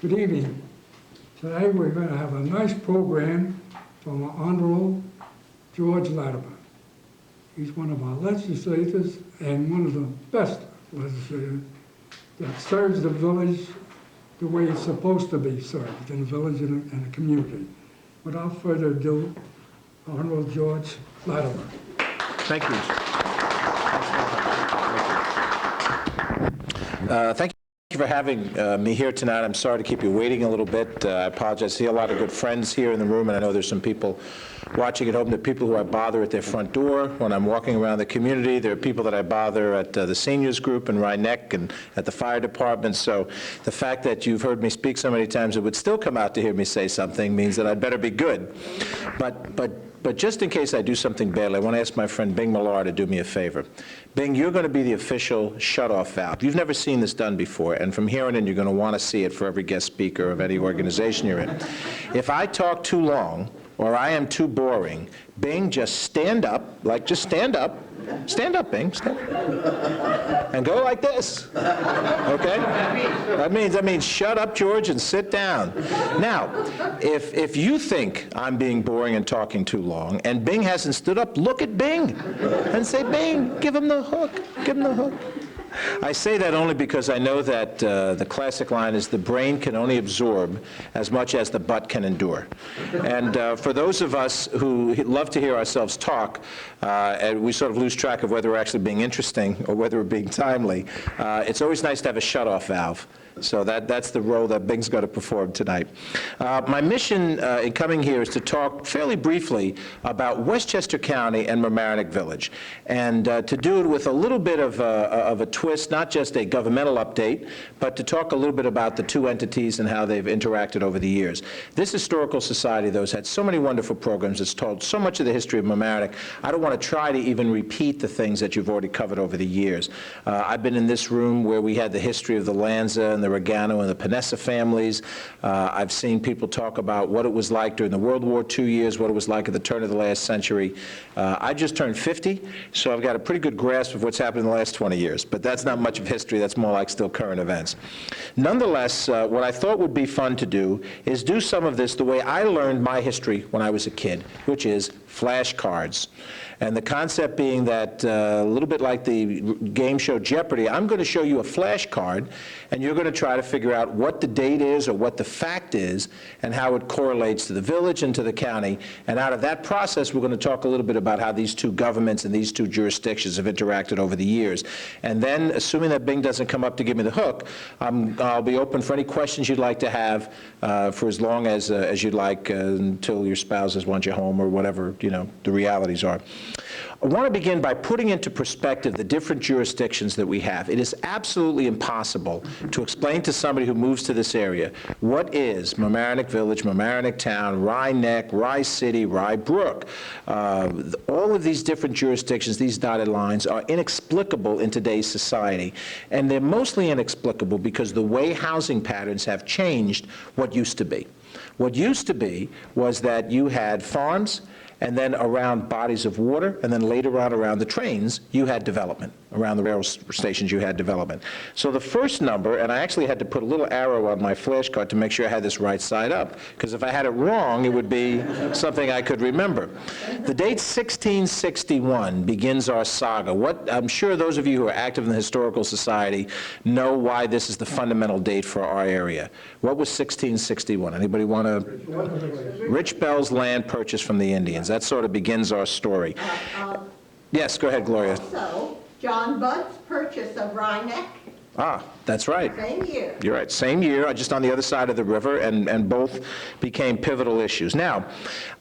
Good evening. Today we're going to have a nice program from our Honorable George Latimer. He's one of our legislators and one of the best legislators that serves the village the way it's supposed to be served in the village and the community. Without further ado, Honorable George Latimer. Thank you. Thank you for having me here tonight. I'm sorry to keep you waiting a little bit. I apologize. I see a lot of good friends here in the room, and I know there's some people watching at home. There are people who I bother at their front door when I'm walking around the community. There are people that I bother at the seniors group in Mamaroneck and at the fire department. So the fact that you've heard me speak so many times and would still come out to hear me say something means that I'd better be good. But just in case I do something badly, I want to ask my friend Bing Millar to do me a favor. Bing, you're going to be the official shut-off valve. You've never seen this done before, and from here on in, you're going to want to see it for every guest speaker of any organization you're in. If I talk too long, or I am too boring, Bing, just stand up, just stand up. Stand up, Bing, stand up. And go like this, okay? That means shut up, George, and sit down. Now, if you think I'm being boring and talking too long, and Bing hasn't stood up, look at Bing and say, Bing, give him the hook, give him the hook. I say that only because I know that the classic line is the brain can only absorb as much as the butt can endure. And for those of us who love to hear ourselves talk, and we sort of lose track of whether we're actually being interesting or whether we're being timely, it's always nice to have a shut-off valve. So that's the role that Bing's going to perform tonight. My mission in coming here is to talk fairly briefly about Westchester County and Mamaroneck Village, and to do it with a little bit of a twist, not just a governmental update, but to talk a little bit about the two entities and how they've interacted over the years. This historical society, though, has had so many wonderful programs. It's told so much of the history of Mamaroneck. I don't want to try to even repeat the things that you've already covered over the years. I've been in this room where we had the history of the Lanza and the Regano and the Panessa families. I've seen people talk about what it was like during the World War II years, what it was like at the turn of the last century. I just turned 50, so I've got a pretty good grasp of what's happened in the last 20 years, but that's not much of history. That's more like still current events. Nonetheless, what I thought would be fun to do is do some of this the way I learned my history when I was a kid, which is flashcards. And the concept being that, a little bit like the game show Jeopardy, I'm going to show you a flashcard, and you're going to try to figure out what the date is or what the fact is and how it correlates to the village and to the county. And out of that process, we're going to talk a little bit about how these two governments and these two jurisdictions have interacted over the years. And then, assuming that Bing doesn't come up to give me the hook, I'll be open for any questions you'd like to have for as long as you'd like until your spouses want you home or whatever, the realities are. I want to begin by putting into perspective the different jurisdictions that we have. It is absolutely impossible to explain to somebody who moves to this area what is Mamaroneck Village, Mamaroneck Town, Rye Neck, Rye City, Rye Brook. All of these different jurisdictions, these dotted lines, are inexplicable in today's society. And they're mostly inexplicable because the way housing patterns have changed what used to be. What used to be was that you had farms, and then around bodies of water, and then later on around the trains, you had development. Around the railroad stations, you had development. So the first number, and I actually had to put a little arrow on my flashcard to make sure I had this right side up, because if I had it wrong, it would be something I could remember. The date 1661 begins our saga. I'm sure those of you who are active in the Historical Society know why this is the fundamental date for our area. What was 1661? Anybody want to? Rich Bell's land purchase from the Indians. That sort of begins our story. Yes, go ahead, Gloria. Also, John Budd's purchase of Rye Neck. Ah, that's right. Same year. You're right. Same year, just on the other side of the river, and both became pivotal issues. Now,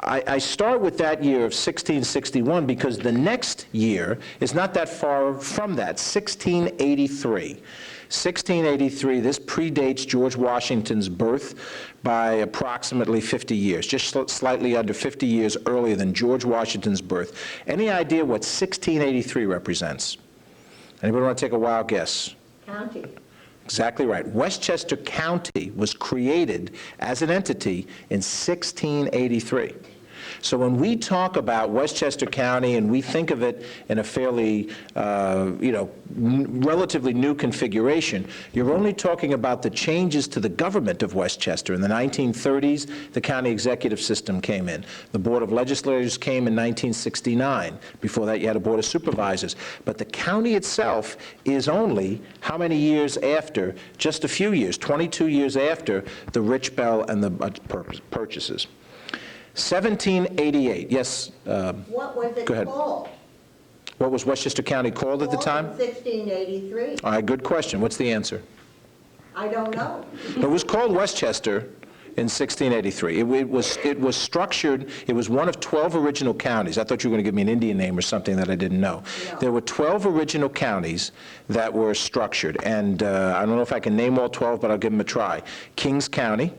I start with that year of 1661 because the next year is not that far from that, 1683. 1683, this predates George Washington's birth by approximately 50 years, just slightly under 50 years earlier than George Washington's birth. Any idea what 1683 represents? Anybody want to take a wild guess? County. Exactly right. Westchester County was created as an entity in 1683. So when we talk about Westchester County and we think of it in a fairly, relatively new configuration, you're only talking about the changes to the government of Westchester. In the 1930s, the county executive system came in. The Board of Legislators came in 1969. Before that, you had a Board of Supervisors. But the county itself is only how many years after? Just a few years, 22 years after the Rich Bell and the purchases. 1788, yes. What was it Go ahead. called? What was Westchester County called at the time? 1683. All right, good question. What's the answer? I don't know. It was called Westchester in 1683. It was structured, it was one of 12 original counties. I thought you were going to give me an Indian name or something that I didn't know. No. There were 12 original counties that were structured, and I don't know if I can name all 12, but I'll give them a try. Kings County,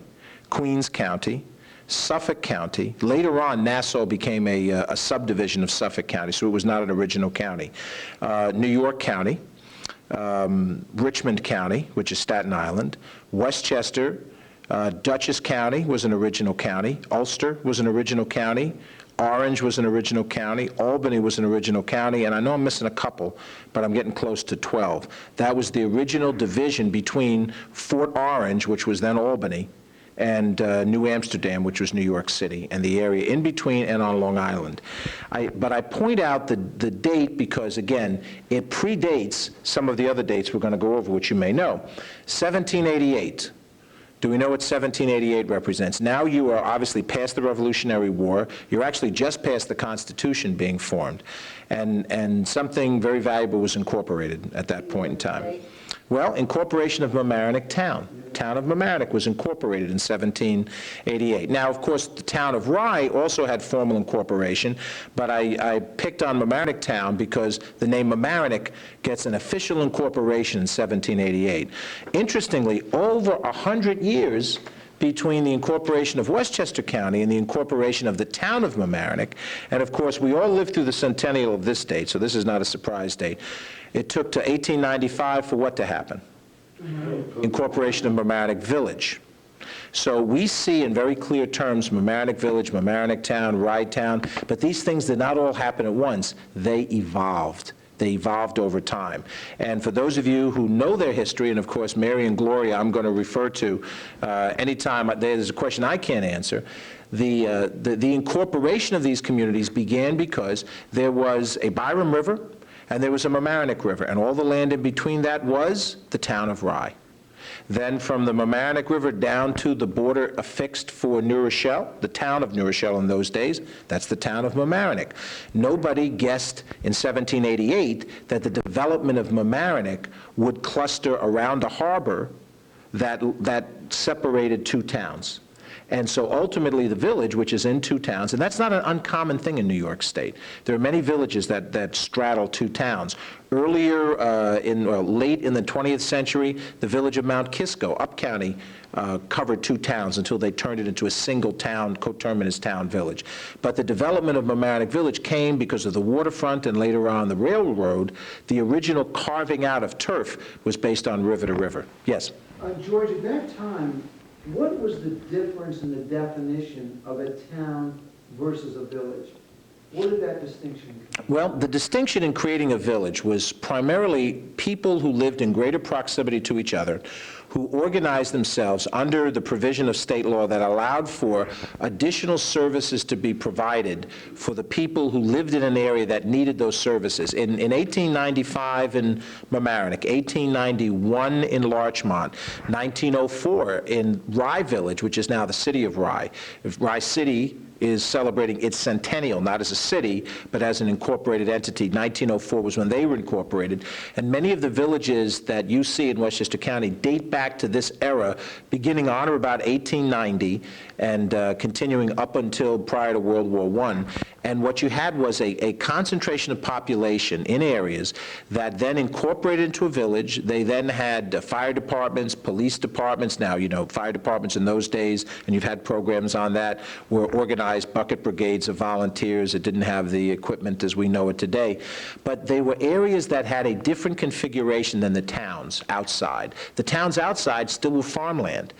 Queens County, Suffolk County. Later on, Nassau became a subdivision of Suffolk County, so it was not an original county. New York County, Richmond County, which is Staten Island, Westchester, Dutchess County was an original county, Ulster was an original county, Orange was an original county, Albany was an original county, and I know I'm missing a couple, but I'm getting close to 12. That was the original division between Fort Orange, which was then Albany, and New Amsterdam, which was New York City, and the area in between and on Long Island. But I point out the date because, again, it predates some of the other dates we're going to go over, which you may know. 1788. Do we know what 1788 represents? Now you are obviously past the Revolutionary War. You're actually just past the Constitution being formed. And something very valuable was incorporated at that point in time. Well, incorporation of Mamaroneck town. Town of Mamaroneck was incorporated in 1788. Now, of course, the town of Rye also had formal incorporation, but I picked on Mamaroneck town because the name Mamaroneck gets an official incorporation in 1788. Interestingly, over 100 years between the incorporation of Westchester County and the incorporation of the town of Mamaroneck, and of course, we all lived through the centennial of this date, so this is not a surprise date. It took to 1895 for what to happen? Incorporation of Mamaroneck Village. So we see in very clear terms Mamaroneck Village, Mamaroneck Town, Rye Town, but these things did not all happen at once. They evolved. They evolved over time. And for those of you who know their history, and of course Mary and Gloria I'm going to refer to anytime there's a question I can't answer, the incorporation of these communities began because there was a Byram River, and there was a Mamaroneck River, and all the land in between that was the town of Rye. Then from the Mamaroneck River down to the border affixed for New Rochelle, the town of New Rochelle in those days, that's the town of Mamaroneck. Nobody guessed in 1788 that the development of Mamaroneck would cluster around a harbor that separated two towns. And so ultimately the village, which is in two towns, and that's not an uncommon thing in New York State. There are many villages that straddle two towns. Earlier, late in the 20th century, the village of Mount Kisco, up county, covered two towns until they turned it into a single town, coterminous town village. But the development of Mamaroneck Village came because of the waterfront and later on the railroad. The original carving out of turf was based on river to river. Yes? George, at that time, what was the difference in the definition of a town versus a village? Where did that distinction come? Well, the distinction in creating a village was primarily people who lived in greater proximity to each other, who organized themselves under the provision of state law that allowed for additional services to be provided for the people who lived in an area that needed those services. In 1895 in Mamaroneck, 1891 in Larchmont, 1904 in Rye Village, which is now the city of Rye. Rye City is celebrating its centennial, not as a city, but as an incorporated entity. 1904 was when they were incorporated. And many of the villages that you see in Westchester County date back to this era, beginning on or about 1890 and continuing up until prior to World War I. And what you had was a concentration of population in areas that then incorporated into a village. They then had fire departments, police departments. Now, you know, fire departments in those days, and you've had programs on that, were organized organize bucket brigades of volunteers. It didn't have the equipment as we know it today. But they were areas that had a different configuration than the towns outside. The towns outside still were farmland.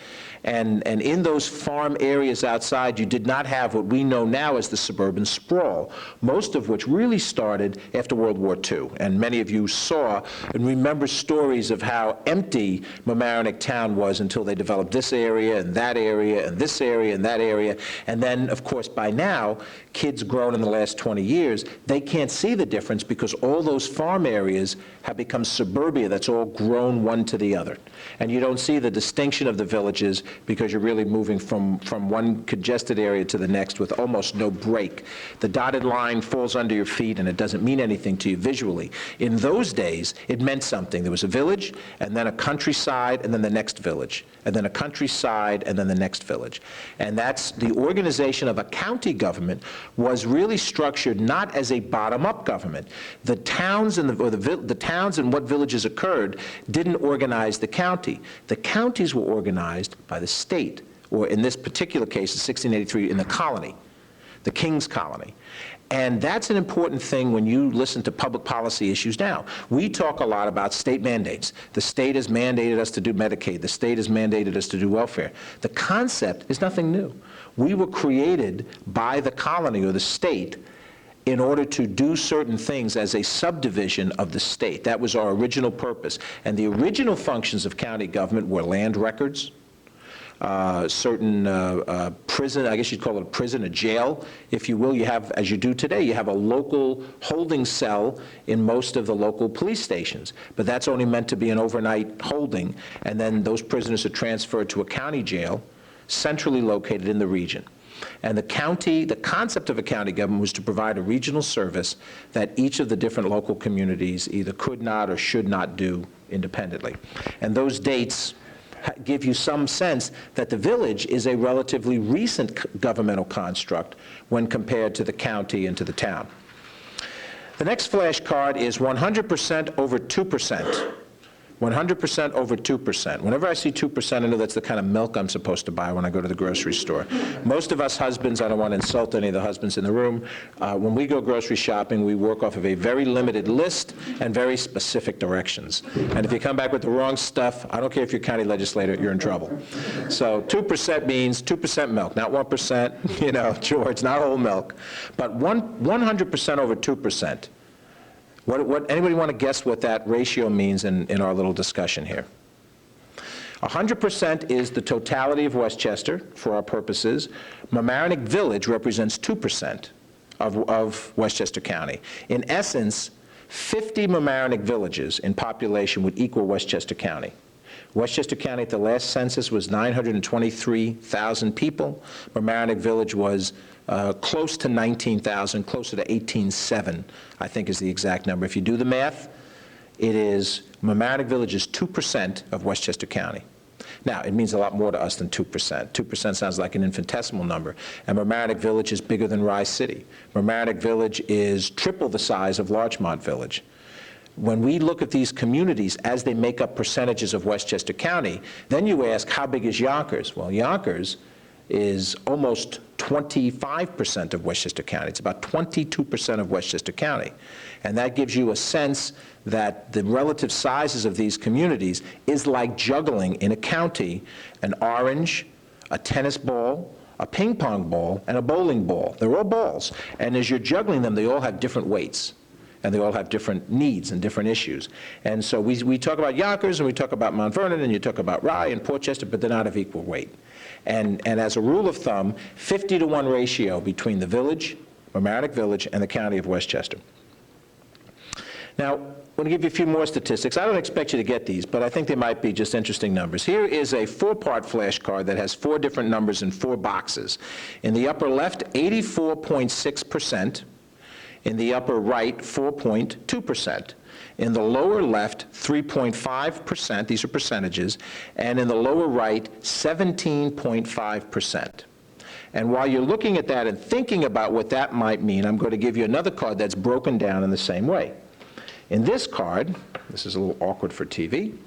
And in those farm areas outside, you did not have what we know now as the suburban sprawl, most of which really started after World War II. And many of you saw and remember stories of how empty Mamaroneck town was until they developed this area and that area and this area and that area. And then, of course, by now, kids grown in the last 20 years, they can't see the difference because all those farm areas have become suburbia that's all grown one to the other. And you don't see the distinction of the villages because you're really moving from one congested area to the next with almost no break. The dotted line falls under your feet and it doesn't mean anything to you visually. In those days, it meant something. There was a village, and then a countryside, and then the next village, and then a countryside, and then the next village. And that's the organization of a county government was really structured not as a bottom-up government. The towns and the towns and what villages occurred didn't organize the county. The counties were organized by the state, or in this particular case, in 1683, in the colony, the King's Colony. And that's an important thing when you listen to public policy issues now. We talk a lot about state mandates. The state has mandated us to do Medicaid. The state has mandated us to do welfare. The concept is nothing new. We were created by the colony or the state in order to do certain things as a subdivision of the state. That was our original purpose. And the original functions of county government were land records, certain prison, I guess you'd call it a prison, a jail, if you will. You have, as you do today, you have a local holding cell in most of the local police stations, but that's only meant to be an overnight holding, and then those prisoners are transferred to a county jail, centrally located in the region. And the concept of a county government was to provide a regional service that each of the different local communities either could not or should not do independently. And those dates give you some sense that the village is a relatively recent governmental construct when compared to the county and to the town. The next flashcard is 100% over 2%. 100% over 2%. Whenever I see 2%, I know that's the kind of milk I'm supposed to buy when I go to the grocery store. Most of us husbands, I don't want to insult any of the husbands in the room, when we go grocery shopping, we work off of a very limited list and very specific directions. And if you come back with the wrong stuff, I don't care if you're county legislator, you're in trouble. So 2% means 2% milk, not 1%, you know, George, not whole milk, but 100% over 2%. Anybody want to guess what that ratio means in our little discussion here? 100% is the totality of Westchester, for our purposes. Mamaroneck Village represents 2% of Westchester County. In essence, 50 Mamaroneck villages in population would equal Westchester County. Westchester County at the last census was 923,000 people. Mamaroneck Village was close to 19,000, closer to 18,700, I think is the exact number. If you do the math, it is, Mamaroneck Village is 2% of Westchester County. Now, it means a lot more to us than 2%. 2% sounds like an infinitesimal number. And Mamaroneck Village is bigger than Rye City. Mamaroneck Village is triple the size of Larchmont Village. When we look at these communities as they make up percentages of Westchester County, then you ask, how big is Yonkers? Well, Yonkers is almost 25% of Westchester County. It's about 22% of Westchester County. And that gives you a sense that the relative sizes of these communities is like juggling in a county an orange, a tennis ball, a ping pong ball, and a bowling ball. They're all balls. And as you're juggling them, they all have different weights. And they all have different needs and different issues. And so we talk about Yonkers, and we talk about Mount Vernon, and you talk about Rye and Portchester, but they're not of equal weight. And as a rule of thumb, 50-to-1 ratio between the village, Mamaroneck Village, and the county of Westchester. Now, I'm going to give you a few more statistics. I don't expect you to get these, but I think they might be just interesting numbers. Here is a 4-part flashcard that has 4 different numbers in 4 boxes. In the upper left, 84.6%. In the upper right, 4.2%. In the lower left, 3.5%, these are percentages, and in the lower right, 17.5%. And while you're looking at that and thinking about what that might mean, I'm going to give you another card that's broken down in the same way. In this card, this is a little awkward for TV,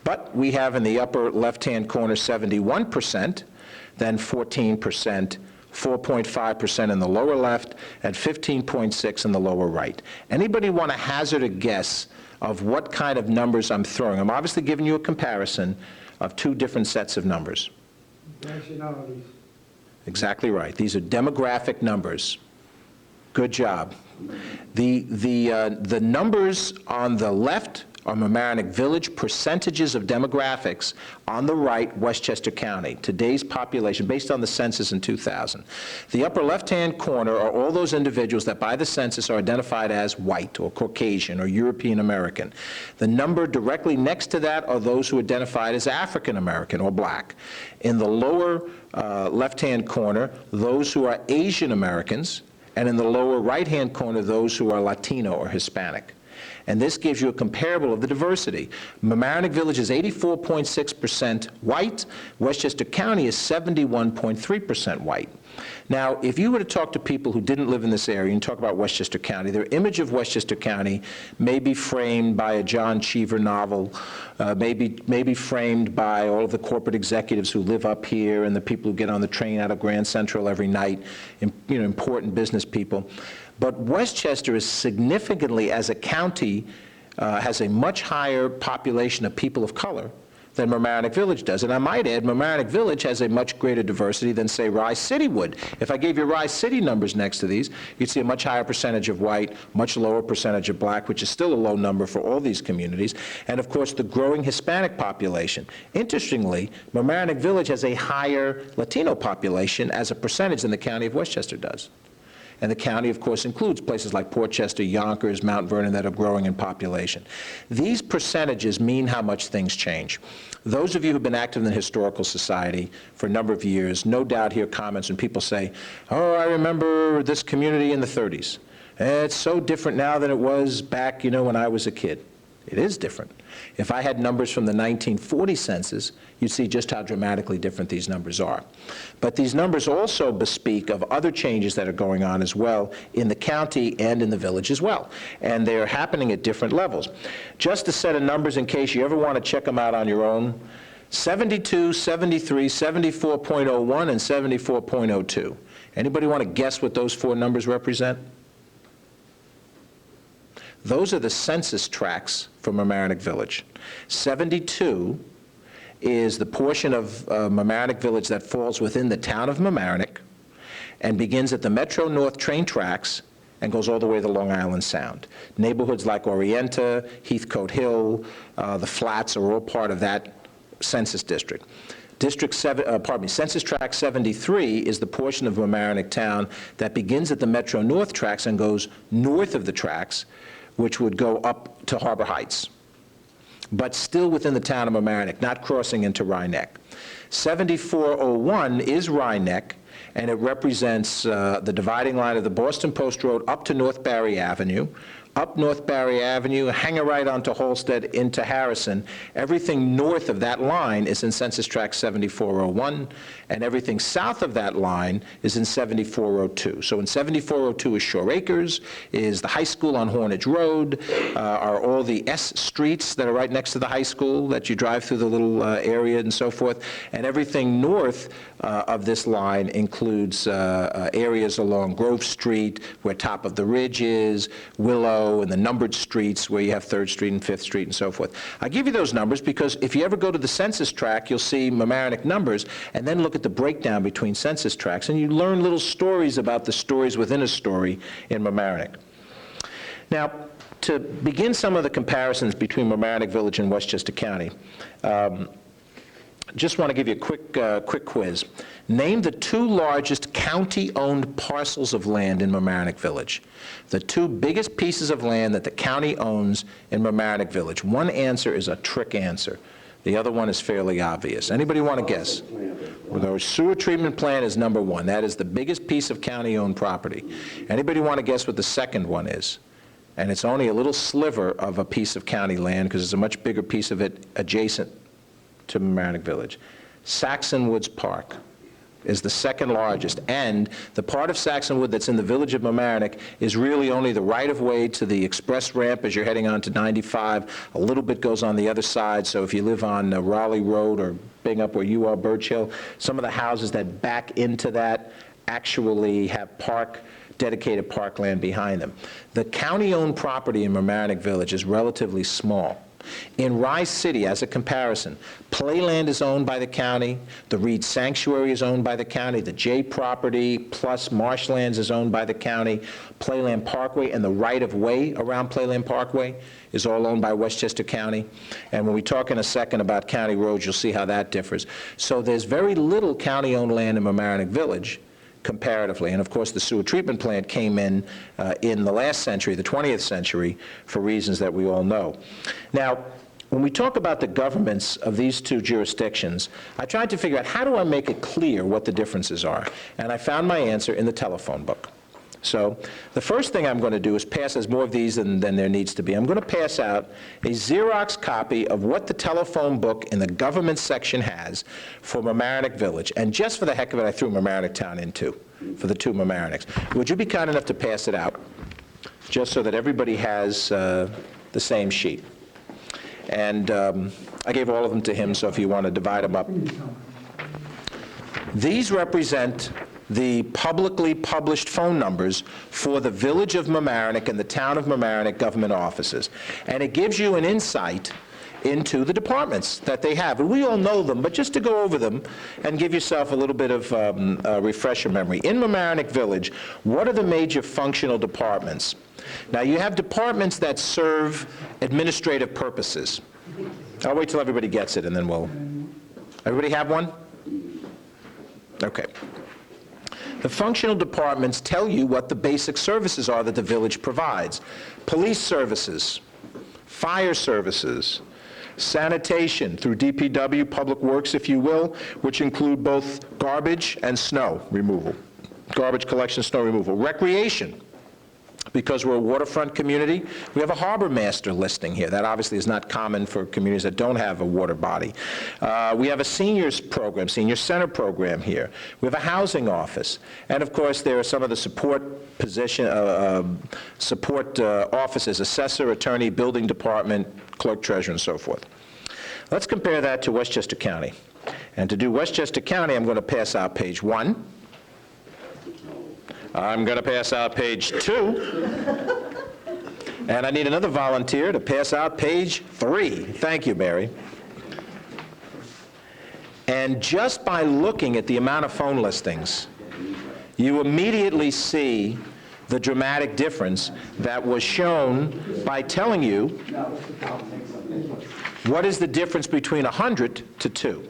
but we have in the upper left-hand corner 71%, then 14% 4.5% in the lower left, and 15.6% in the lower right. Anybody want to hazard a guess of what kind of numbers I'm throwing? I'm obviously giving you a comparison of two different sets of numbers. Nationalities. Exactly right. These are demographic numbers. Good job. The numbers on the left are Mamaroneck Village percentages of demographics. On the right, Westchester County, today's population, based on the census in 2000. The upper left-hand corner are all those individuals that by the census are identified as white or Caucasian or European American. The number directly next to that are those who are identified as African American or black. In the lower left-hand corner, those who are Asian Americans, and in the lower right-hand corner, those who are Latino or Hispanic. And this gives you a comparable of the diversity. Mamaroneck Village is 84.6% white. Westchester County is 71.3% white. Now, if you were to talk to people who didn't live in this area and talk about Westchester County, their image of Westchester County may be framed by a John Cheever novel, may be framed by all of the corporate executives who live up here and the people who get on the train out of Grand Central every night, important business people. But Westchester is significantly, as a county, has a much higher population of people of color than Mamaroneck Village does. And I might add, Mamaroneck Village has a much greater diversity than, say, Rye City would. If I gave you Rye City numbers next to these, you'd see a much higher percentage of white, much lower percentage of black, which is still a low number for all these communities, and of course the growing Hispanic population. Interestingly, Mamaroneck Village has a higher Latino population as a percentage than the county of Westchester does. And the county, of course, includes places like Port Chester, Yonkers, Mount Vernon that are growing in population. These percentages mean how much things change. Those of you who've been active in the Historical Society for a number of years no doubt hear comments when people say, oh, I remember this community in the 30s. It's so different now than it was back, when I was a kid. It is different. If I had numbers from the 1940 census, you'd see just how dramatically different these numbers are. But these numbers also bespeak of other changes that are going on as well in the county and in the village as well. And they're happening at different levels. Just a set of numbers in case you ever want to check them out on your own. 72, 73, 74.01, and 74.02. Anybody want to guess what those four numbers represent? Those are the census tracts for Mamaroneck Village. 72 is the portion of Mamaroneck Village that falls within the town of Mamaroneck and begins at the Metro North train tracks and goes all the way to Long Island Sound. Neighborhoods like Orienta, Heathcote Hill, the Flats are all part of that census district. Census Tract 73 is the portion of Mamaroneck town that begins at the Metro North tracks and goes north of the tracks, which would go up to Harbor Heights, but still within the town of Mamaroneck, not crossing into Rye Neck. 7401 is Rye Neck, and it represents the dividing line of the Boston Post Road up to North Barry Avenue, up North Barry Avenue, hang a right onto Holstead into Harrison. Everything north of that line is in Census Tract 7401, and everything south of that line is in 7402. So in 7402 is Shore Acres, is the high school on Hornage Road, are all the S streets that are right next to the high school that you drive through the little area and so forth, and everything north of this line includes areas along Grove Street, where Top of the Ridge is, Willow, and the numbered streets where you have 3rd Street and 5th Street and so forth. I give you those numbers because if you ever go to the census tract, you'll see Mamaroneck numbers, and then look at the breakdown between census tracts, and you learn little stories about the stories within a story in Mamaroneck. Now, to begin some of the comparisons between Mamaroneck Village and Westchester County, just want to give you a quick quiz. Name the two largest county-owned parcels of land in Mamaroneck Village. The two biggest pieces of land that the county owns in Mamaroneck Village. One answer is a trick answer. The other one is fairly obvious. Anybody want to guess? The sewer treatment plant is number one. That is the biggest piece of county-owned property. Anybody want to guess what the second one is? And it's only a little sliver of a piece of county land because it's a much bigger piece of it adjacent to Mamaroneck Village. Saxon Woods Park is the second largest, and the part of Saxonwood that's in the village of Mamaroneck is really only the right-of-way to the express ramp as you're heading on to 95. A little bit goes on the other side, so if you live on Raleigh Road or being up where you are, Birch Hill, some of the houses that back into that actually have dedicated parkland behind them. The county-owned property in Mamaroneck Village is relatively small. In Rye City, as a comparison, Playland is owned by the county, the Reed Sanctuary is owned by the county, the J property plus Marshlands is owned by the county, Playland Parkway and the right-of-way around Playland Parkway is all owned by Westchester County. And when we talk in a second about county roads, you'll see how that differs. So there's very little county-owned land in Mamaroneck Village, comparatively. And of course, the sewer treatment plant came in the last century, the 20th century, for reasons that we all know. Now, when we talk about the governments of these two jurisdictions, I tried to figure out how do I make it clear what the differences are. And I found my answer in the telephone book. So the first thing I'm going to do is pass, as more of these than there needs to be, I'm going to pass out a Xerox copy of what the telephone book in the government section has for Mamaroneck Village. And just for the heck of it, I threw Mamaroneck Town in too, for the two Mamaronecks. Would you be kind enough to pass it out, just so that everybody has the same sheet? And I gave all of them to him, so if you want to divide them up. These represent the publicly published phone numbers for the Village of Mamaroneck and the Town of Mamaroneck government offices. And it gives you an insight into the departments that they have. And we all know them, but just to go over them and give yourself a little bit of a refresher memory. In Mamaroneck Village, what are the major functional departments? Now, you have departments that serve administrative purposes. I'll wait till everybody gets it, and then we'll... Everybody have one? Okay. The functional departments tell you what the basic services are that the village provides. Police services, fire services, sanitation through DPW, Public Works, if you will, which include both garbage and snow removal, garbage collection, snow removal. Recreation, because we're a waterfront community, we have a harbor master listing here. That obviously is not common for communities that don't have a water body. We have a seniors program, senior center program here. We have a housing office. And of course, there are some of the support offices, assessor, attorney, building department, clerk, treasurer, and so forth. Let's compare that to Westchester County. And to do Westchester County, I'm going to pass out page 1. I'm going to pass out page 2. And I need another volunteer to pass out page 3. Thank you, Mary. And just by looking at the amount of phone listings, you immediately see the dramatic difference that was shown by telling you what is the difference between 100 to 2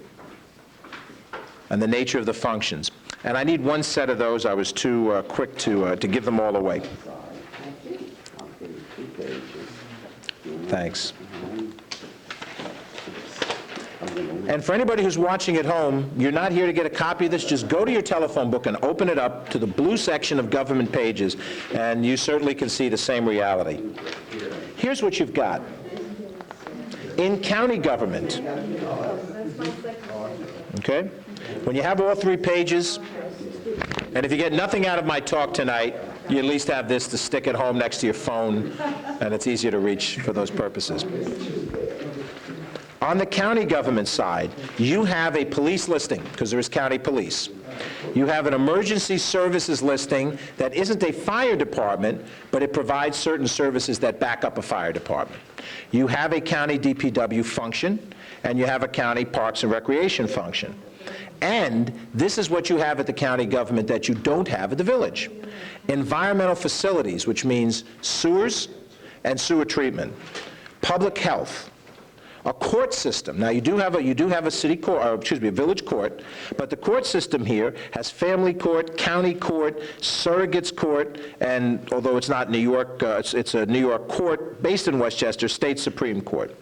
and the nature of the functions. And I need one set of those. I was too quick to give them all away. Thanks. And for anybody who's watching at home, you're not here to get a copy of this. Just go to your telephone book and open it up to the blue section of government pages, and you certainly can see the same reality. Here's what you've got. In county government, okay? When you have all 3 pages, and if you get nothing out of my talk tonight, you at least have this to stick at home next to your phone, and it's easier to reach for those purposes. On the county government side, you have a police listing, because there is county police. You have an emergency services listing that isn't a fire department, but it provides certain services that back up a fire department. You have a county DPW function, and you have a county parks and recreation function. And this is what you have at the county government that you don't have at the village. Environmental facilities, which means sewers and sewer treatment, public health, a court system. Now, you do have a city court, or excuse me, a village court, but the court system here has family court, county court, surrogates court, and although it's not New York, it's a New York court based in Westchester, state Supreme Court.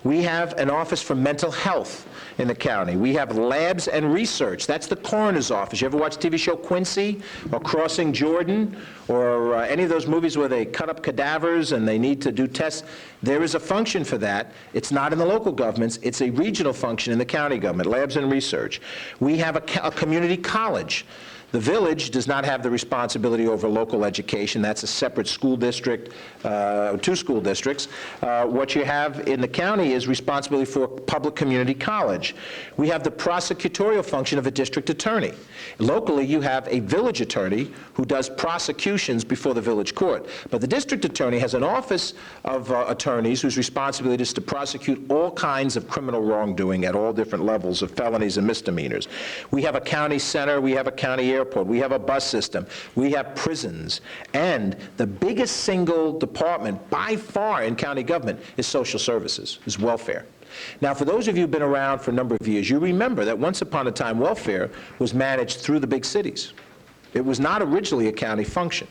We have an office for mental health in the county. We have labs and research. That's the coroner's office. You ever watch the TV show Quincy or Crossing Jordan or any of those movies where they cut up cadavers and they need to do tests? There is a function for that. It's not in the local governments. It's a regional function in the county government, labs and research. We have a community college. The village does not have the responsibility over local education. That's a separate school district, 2 school districts. What you have in the county is responsibility for public community college. We have the prosecutorial function of a district attorney. Locally, you have a village attorney who does prosecutions before the village court. But the district attorney has an office of attorneys whose responsibility is to prosecute all kinds of criminal wrongdoing at all different levels of felonies and misdemeanors. We have a county center, we have a county airport, we have a bus system, we have prisons, and the biggest single department by far in county government is social services, is welfare. Now, for those of you who've been around for a number of years, you remember that once upon a time welfare was managed through the big cities. It was not originally a county function.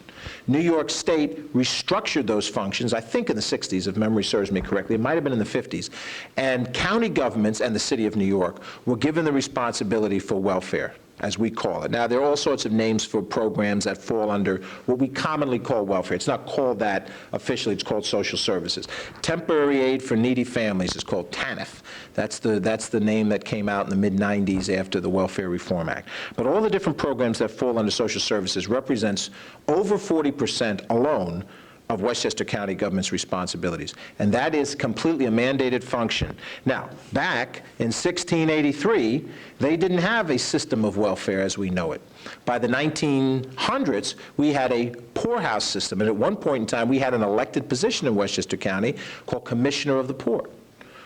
New York State restructured those functions, I think in the 60s, if memory serves me correctly. It might have been in the 50s. And county governments and the city of New York were given the responsibility for welfare, as we call it. Now, there are all sorts of names for programs that fall under what we commonly call welfare. It's not called that officially, it's called social services. Temporary aid for needy families is called TANF. That's the name that came out in the mid-90s after the Welfare Reform Act. But all the different programs that fall under social services represents over 40% alone of Westchester County government's responsibilities. And that is completely a mandated function. Now, back in 1683, they didn't have a system of welfare as we know it. By the 1900s, we had a poorhouse system, and at one point in time, we had an elected position in Westchester County called Commissioner of the Poor,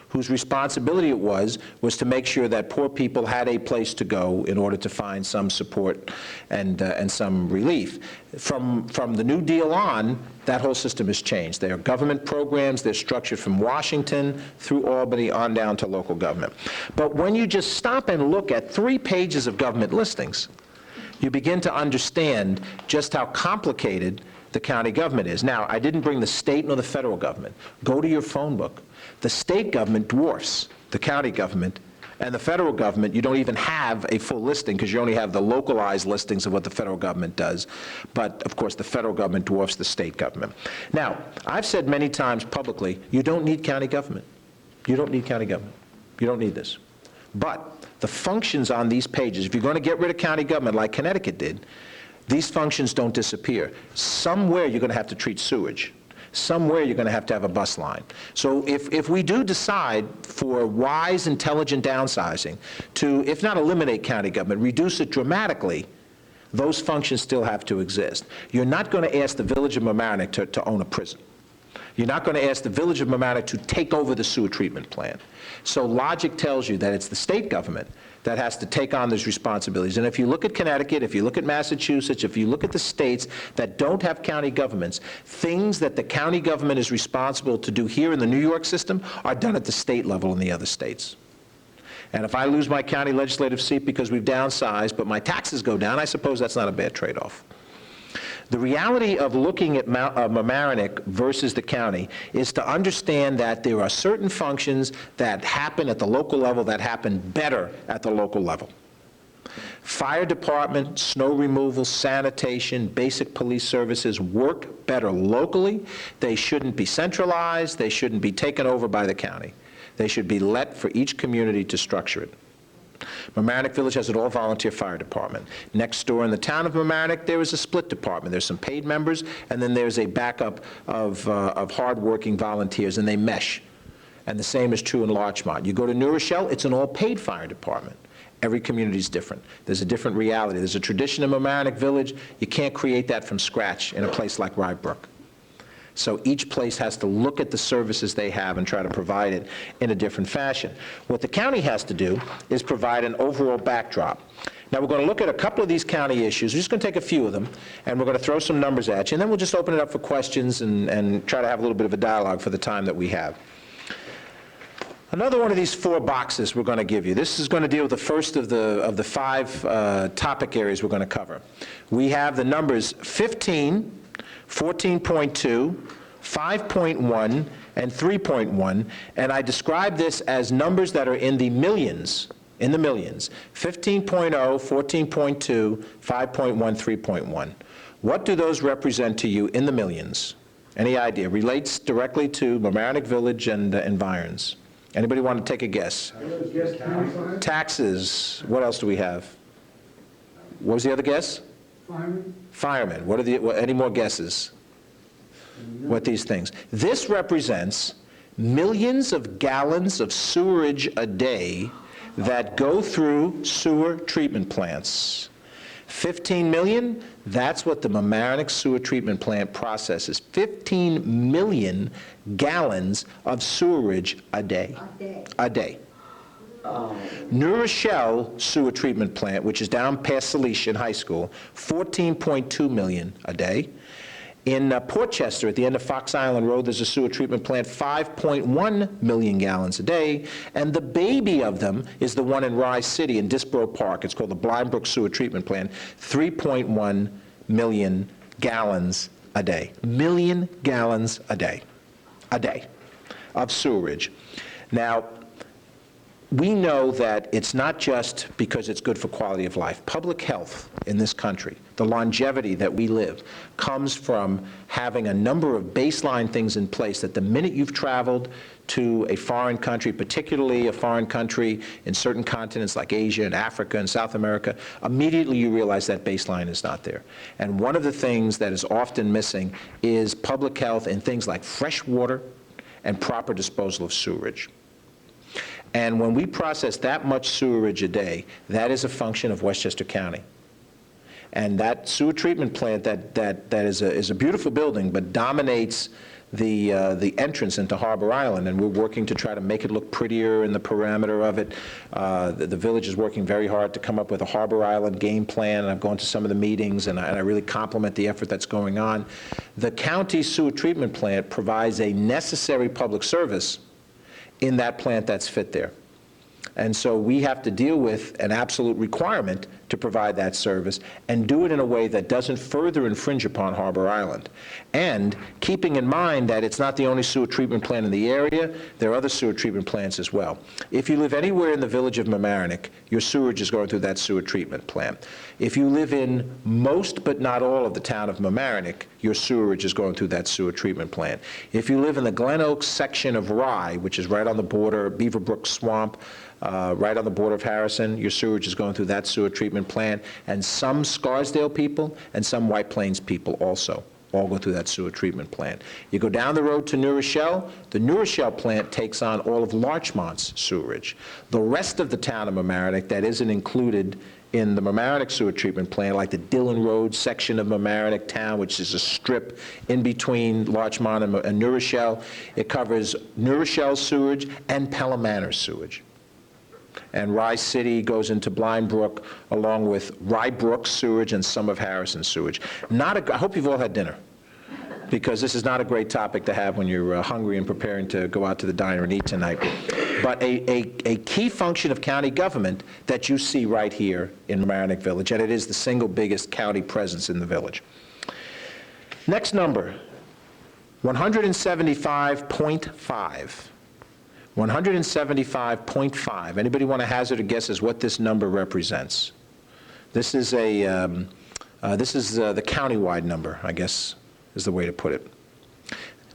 whose responsibility it was to make sure that poor people had a place to go in order to find some support and some relief. From the New Deal on, that whole system has changed. There are government programs, they're structured from Washington through Albany on down to local government. But when you just stop and look at 3 pages of government listings, you begin to understand just how complicated the county government is. Now, I didn't bring the state nor the federal government. Go to your phone book. The state government dwarfs the county government, and the federal government, you don't even have a full listing because you only have the localized listings of what the federal government does. But, of course, the federal government dwarfs the state government. Now, I've said many times publicly, you don't need county government. You don't need county government. You don't need this. But the functions on these pages, if you're going to get rid of county government like Connecticut did, these functions don't disappear. Somewhere you're going to have to treat sewage. Somewhere you're going to have a bus line. So if we do decide for wise, intelligent downsizing to, if not eliminate county government, reduce it dramatically, those functions still have to exist. You're not going to ask the village of Mamaroneck to own a prison. You're not going to ask the village of Mamaroneck to take over the sewer treatment plant. So logic tells you that it's the state government that has to take on these responsibilities. And if you look at Connecticut, if you look at Massachusetts, if you look at the states that don't have county governments, things that the county government is responsible to do here in the New York system are done at the state level in the other states. And if I lose my county legislative seat because we've downsized, but my taxes go down, I suppose that's not a bad trade-off. The reality of looking at Mamaroneck versus the county is to understand that there are certain functions that happen at the local level that happen better at the local level. Fire department, snow removal, sanitation, basic police services work better locally. They shouldn't be centralized. They shouldn't be taken over by the county. They should be let for each community to structure it. Mamaroneck Village has an all-volunteer fire department. Next door in the town of Mamaroneck, there is a split department. There's some paid members, and then there's a backup of hard-working volunteers, and they mesh. And the same is true in Larchmont. You go to New Rochelle, it's an all-paid fire department. Every community is different. There's a different reality. There's a tradition in Mamaroneck Village. You can't create that from scratch in a place like Rye Brook. So each place has to look at the services they have and try to provide it in a different fashion. What the county has to do is provide an overall backdrop. Now, we're going to look at a couple of these county issues. We're just going to take a few of them, and we're going to throw some numbers at you, and then we'll just open it up for questions and try to have a little bit of a dialogue for the time that we have. Another one of these 4 boxes we're going to give you. This is going to deal with the first of the 5 topic areas we're going to cover. We have the numbers 15, 14.2, 5.1, and 3.1, and I describe this as numbers that are in the millions, 15.0, 14.2, 5.1, 3.1. What do those represent to you in the millions? Any idea? Relates directly to Mamaroneck Village and environs. Anybody want to take a guess? Taxes. What else do we have? What was the other guess? Firemen? Firemen. Any more guesses? What these things? This represents millions of gallons of sewerage a day that go through sewer treatment plants. 15 million, that's what the Mamaroneck sewer treatment plant processes. 15 million gallons of sewerage a day. A day. New Rochelle sewer treatment plant, which is down past Salesian High School, 14.2 million a day. In Portchester, at the end of Fox Island Road, there's a sewer treatment plant, 5.1 million gallons a day, and the baby of them is the one in Rye City in Disbrow Park. It's called the Blindbrook Sewer Treatment Plant, 3.1 million gallons a day. Million gallons a day of sewerage. Now, we know that it's not just because it's good for quality of life. Public health in this country, the longevity that we live, comes from having a number of baseline things in place that the minute you've traveled to a foreign country, particularly a foreign country in certain continents like Asia and Africa and South America, immediately you realize that baseline is not there. And one of the things that is often missing is public health in things like fresh water and proper disposal of sewerage. And when we process that much sewerage a day, that is a function of Westchester County. And that sewer treatment plant that is a beautiful building, but dominates the entrance into Harbor Island, and we're working to try to make it look prettier in the parameter of it. The village is working very hard to come up with a Harbor Island game plan, and I've gone to some of the meetings, and I really compliment the effort that's going on. The county sewer treatment plant provides a necessary public service in that plant that's fit there. And so we have to deal with an absolute requirement to provide that service and do it in a way that doesn't further infringe upon Harbor Island. And keeping in mind that it's not the only sewer treatment plant in the area, there are other sewer treatment plants as well. If you live anywhere in the village of Mamaroneck, your sewage is going through that sewer treatment plant. If you live in most but not all of the town of Mamaroneck, your sewerage is going through that sewer treatment plant. If you live in the Glen Oaks section of Rye, which is right on the border, Beaverbrook Swamp, right on the border of Harrison, your sewage is going through that sewer treatment plant, and some Scarsdale people and some White Plains people also all go through that sewer treatment plant. You go down the road to New Rochelle, the New Rochelle plant takes on all of Larchmont's sewerage. The rest of the town of Mamaroneck that isn't included in the Mamaroneck sewer treatment plant, like the Dillon Road section of Mamaroneck town, which is a strip in between Larchmont and New Rochelle, it covers New Rochelle's sewage and Pelham Manor's sewage. And Rye City goes into Blindbrook, along with Rye Brook sewage and some of Harrison's sewage. I hope you've all had dinner, because this is not a great topic to have when you're hungry and preparing to go out to the diner and eat tonight. But a key function of county government that you see right here in Mamaroneck Village, and it is the single biggest county presence in the village. Next number, 175.5. 175.5. Anybody want to hazard a guess as what this number represents? This is the countywide number, I guess is the way to put it.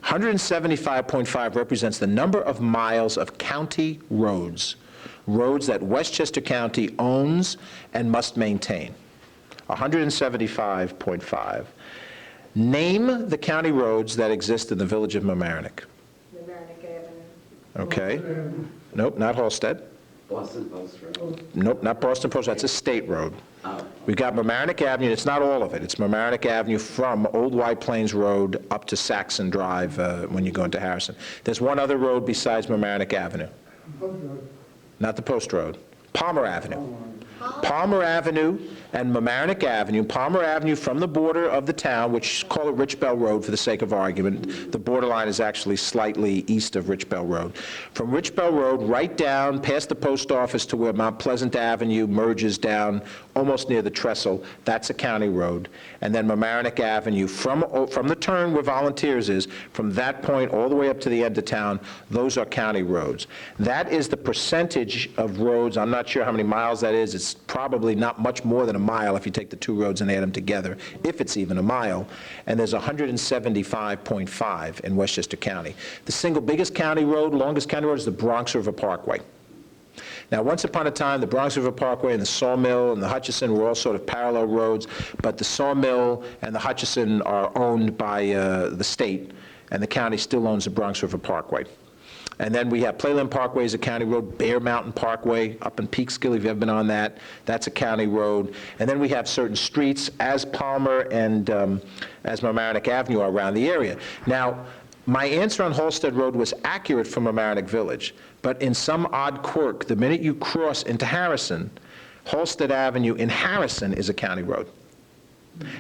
175.5 represents the number of miles of county roads that Westchester County owns and must maintain. 175.5. Name the county roads that exist in the village of Mamaroneck. Okay. Nope, not Halstead. Boston Post Road. Nope, not Boston Post, that's a state road. We've got Mamaroneck Avenue, it's not all of it. It's Mamaroneck Avenue from Old White Plains Road up to Saxon Drive when you go into Harrison. There's one other road besides Mamaroneck Avenue. Not the Post Road. Palmer Avenue. Palmer Avenue and Mamaroneck Avenue. Palmer Avenue from the border of the town, which call it Rich Bell Road for the sake of argument. The borderline is actually slightly east of Rich Bell Road. From Rich Bell Road right down past the post office to where Mount Pleasant Avenue merges down almost near the trestle, that's a county road. And then Mamaroneck Avenue from the turn where Volunteers is, from that point all the way up to the end of town, those are county roads. That is the percentage of roads. I'm not sure how many miles that is. It's probably not much more than a mile if you take the two roads and add them together, if it's even a mile. And there's 175.5 in Westchester County. The single biggest county road, longest county road, is the Bronx River Parkway. Now, once upon a time, the Bronx River Parkway and the Sawmill and the Hutchison were all sort of parallel roads, but the Sawmill and the Hutchison are owned by the state, and the county still owns the Bronx River Parkway. And then we have Playland Parkway is a county road, Bear Mountain Parkway up in Peekskill, if you've ever been on that, that's a county road. And then we have certain streets, as Palmer and as Mamaroneck Avenue are around the area. Now, my answer on Halsted Road was accurate for Mamaroneck Village, but in some odd quirk, the minute you cross into Harrison, Halsted Avenue in Harrison is a county road.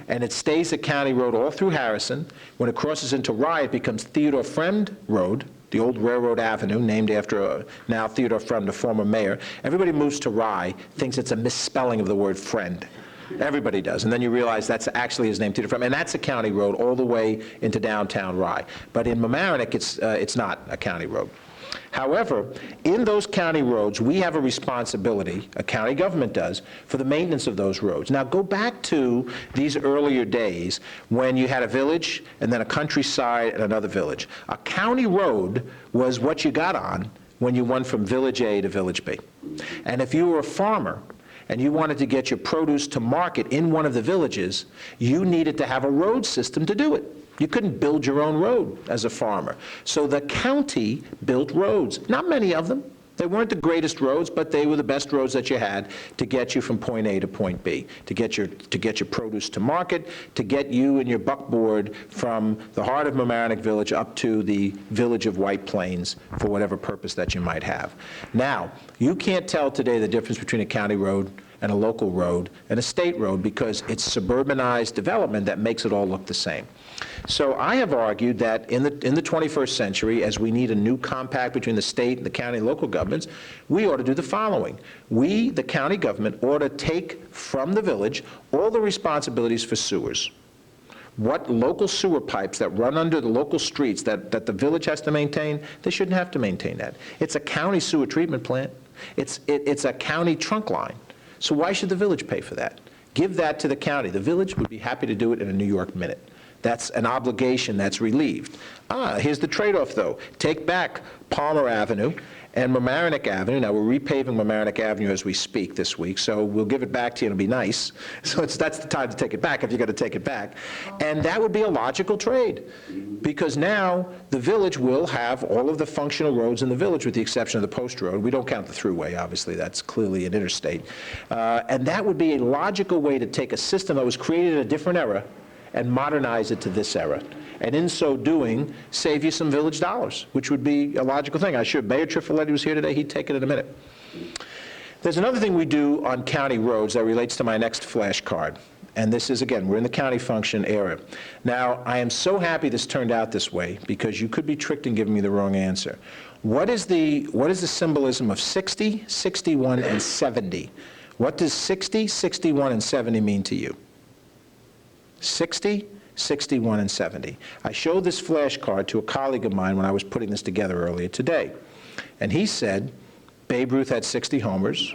And it stays a county road all through Harrison. When it crosses into Rye, it becomes Theodore Fremd Road, the old Railroad Avenue, named after now Theodore Fremd, the former mayor. Everybody moves to Rye, thinks it's a misspelling of the word friend. Everybody does. And then you realize that's actually his name, Theodore Fremd. And that's a county road all the way into downtown Rye. But in Mamaroneck, it's not a county road. However, in those county roads, we have a responsibility, a county government does, for the maintenance of those roads. Now, go back to these earlier days when you had a village and then a countryside and another village. A county road was what you got on when you went from village A to village B. And if you were a farmer and you wanted to get your produce to market in one of the villages, you needed to have a road system to do it. You couldn't build your own road as a farmer. So the county built roads. Not many of them. They weren't the greatest roads, but they were the best roads that you had to get you from point A to point B, to get your produce to market, to get you and your buckboard from the heart of Mamaroneck Village up to the village of White Plains for whatever purpose that you might have. Now, you can't tell today the difference between a county road and a local road and a state road because it's suburbanized development that makes it all look the same. So I have argued that in the 21st century, as we need a new compact between the state and the county and local governments, we ought to do the following. We, the county government, ought to take from the village all the responsibilities for sewers. What local sewer pipes that run under the local streets that the village has to maintain, they shouldn't have to maintain that. It's a county sewer treatment plant. It's a county trunk line. So why should the village pay for that? Give that to the county. The village would be happy to do it in a New York minute. That's an obligation that's relieved. Here's the trade-off, though. Take back Palmer Avenue and Mamaroneck Avenue. Now, we're repaving Mamaroneck Avenue as we speak this week, so we'll give it back to you, and it'll be nice. So that's the time to take it back if you're going to take it back. And that would be a logical trade, because now the village will have all of the functional roads in the village, with the exception of the post road. We don't count the thruway, obviously. That's clearly an interstate. And that would be a logical way to take a system that was created in a different era and modernize it to this era. And in so doing, save you some village dollars, which would be a logical thing. I'm sure Mayor Trifoletti was here today. He'd take it in a minute. There's another thing we do on county roads that relates to my next flashcard. And this is, again, we're in the county function era. Now, I am so happy this turned out this way, because you could be tricked in giving me the wrong answer. What is the symbolism of 60, 61, and 70? What does 60, 61, and 70 mean to you? 60, 61, and 70. I showed this flashcard to a colleague of mine when I was putting this together earlier today. And he said, Babe Ruth had 60 homers,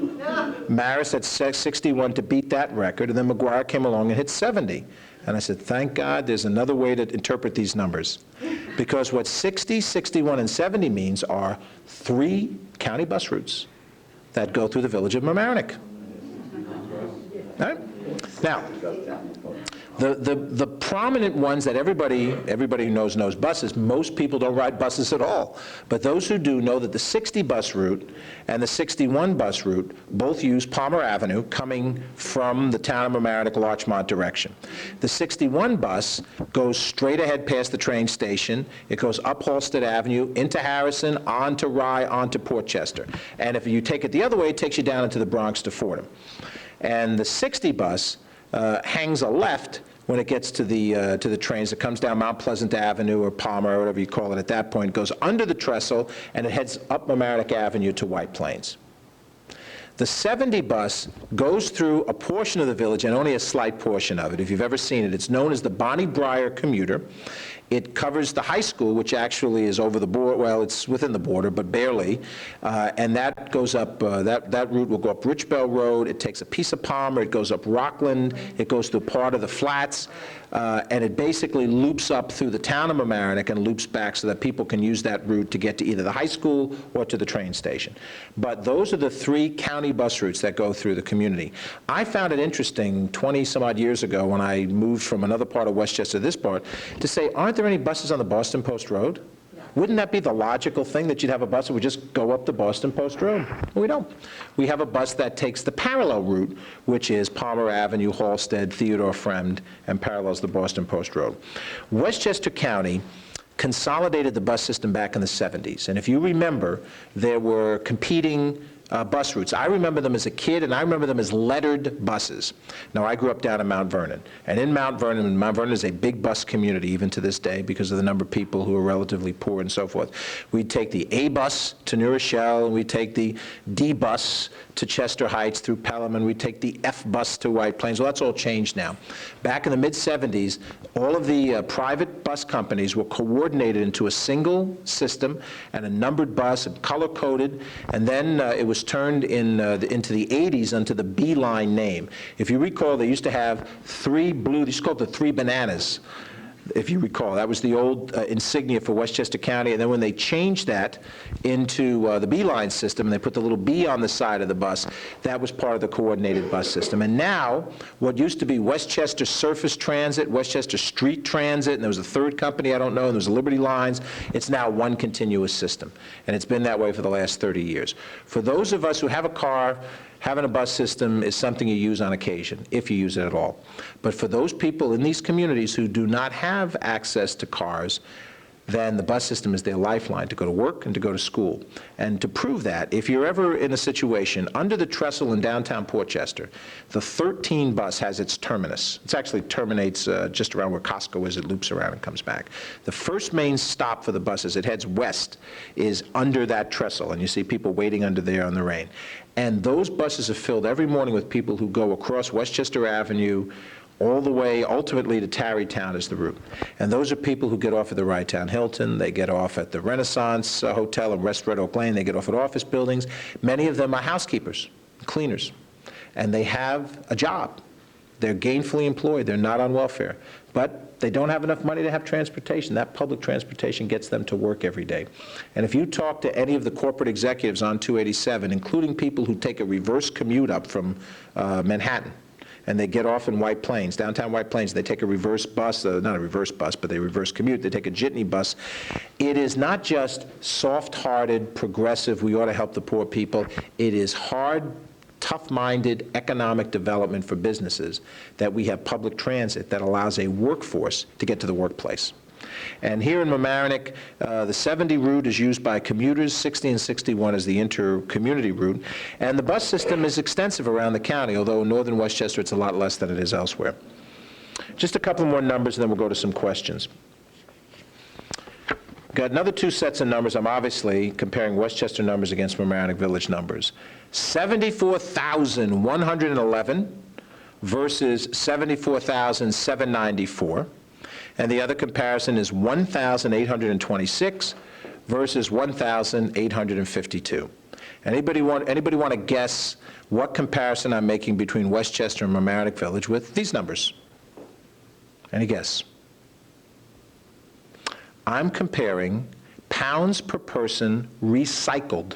Maris had 61 to beat that record, and then McGuire came along and hit 70. And I said, thank God there's another way to interpret these numbers. Because what 60, 61, and 70 means are 3 county bus routes that go through the village of Mamaroneck. All right? Now, the prominent ones that everybody who knows buses, most people don't ride buses at all. But those who do know that the 60 bus route and the 61 bus route both use Palmer Avenue coming from the town of Mamaroneck, Larchmont direction. The 61 bus goes straight ahead past the train station. It goes up Halsted Avenue, into Harrison, onto Rye, onto Portchester. And if you take it the other way, it takes you down into the Bronx to Fordham. And the 60 bus hangs a left when it gets to the trains. It comes down Mount Pleasant Avenue or Palmer or whatever you call it at that point, goes under the trestle, and it heads up Mamaroneck Avenue to White Plains. The 70 bus goes through a portion of the village, and only a slight portion of it. If you've ever seen it, it's known as the Bonnie Briar commuter. It covers the high school, which actually is over the border, well, it's within the border, but barely, and that goes up, that route will go up Richbell Road, it takes a piece of Palmer, it goes up Rockland, it goes through part of the Flats, and it basically loops up through the town of Mamaroneck and loops back so that people can use that route to get to either the high school or to the train station. But those are the 3 county bus routes that go through the community. I found it interesting 20-some-odd years ago when I moved from another part of Westchester to this part to say, aren't there any buses on the Boston Post Road? Wouldn't that be the logical thing, that you'd have a bus that would just go up the Boston Post Road? Well, we don't. We have a bus that takes the parallel route, which is Palmer Avenue, Halsted, Theodore Fremd, and parallels the Boston Post Road. Westchester County consolidated the bus system back in the 70s. And if you remember, there were competing bus routes. I remember them as a kid, and I remember them as lettered buses. Now, I grew up down in Mount Vernon, and in Mount Vernon is a big bus community even to this day because of the number of people who are relatively poor and so forth. We'd take the A bus to New Rochelle, and we'd take the D bus to Chester Heights through Pelham, and we'd take the F bus to White Plains. Well, that's all changed now. Back in the mid-'70s, all of the private bus companies were coordinated into a single system and a numbered bus and color-coded, and then it was turned into the 80s under the B-Line name. If you recall, they used to have 3 blue, they used to call it the 3 bananas, if you recall. That was the old insignia for Westchester County, and then when they changed that into the B-Line system, and they put the little B on the side of the bus, that was part of the coordinated bus system. And now, what used to be Westchester Surface Transit, Westchester Street Transit, and there was a third company, I don't know, and there was Liberty Lines, it's now one continuous system. And it's been that way for the last 30 years. For those of us who have a car, having a bus system is something you use on occasion, if you use it at all. But for those people in these communities who do not have access to cars, then the bus system is their lifeline to go to work and to go to school. And to prove that, if you're ever in a situation under the trestle in downtown Portchester, the 13 bus has its terminus. It actually terminates just around where Costco is. It loops around and comes back. The first main stop for the bus as it heads west is under that trestle, and you see people waiting under there in the rain. And those buses are filled every morning with people who go across Westchester Avenue all the way ultimately to Tarrytown is the route. And those are people who get off at the Rytown Hilton, they get off at the Renaissance Hotel in West Red Oak Lane, they get off at office buildings. Many of them are housekeepers, cleaners, and they have a job. They're gainfully employed, they're not on welfare, but they don't have enough money to have transportation. That public transportation gets them to work every day. And if you talk to any of the corporate executives on 287, including people who take a reverse commute up from Manhattan, and they get off in White Plains, downtown White Plains, they take a reverse bus, not a reverse bus, but they reverse commute, they take a jitney bus. It is not just soft-hearted, progressive, we ought to help the poor people. It is hard, tough-minded economic development for businesses that we have public transit that allows a workforce to get to the workplace. And here in Mamaroneck, the 70 route is used by commuters, 60 and 61 is the inter-community route, and the bus system is extensive around the county, although in northern Westchester it's a lot less than it is elsewhere. Just a couple more numbers and then we'll go to some questions. Got another 2 sets of numbers. I'm obviously comparing Westchester numbers against Mamaroneck Village numbers. 74,111 versus 74,794. And the other comparison is 1,826 versus 1,852. Anybody want to guess what comparison I'm making between Westchester and Mamaroneck Village with these numbers? Any guess? I'm comparing pounds per person recycling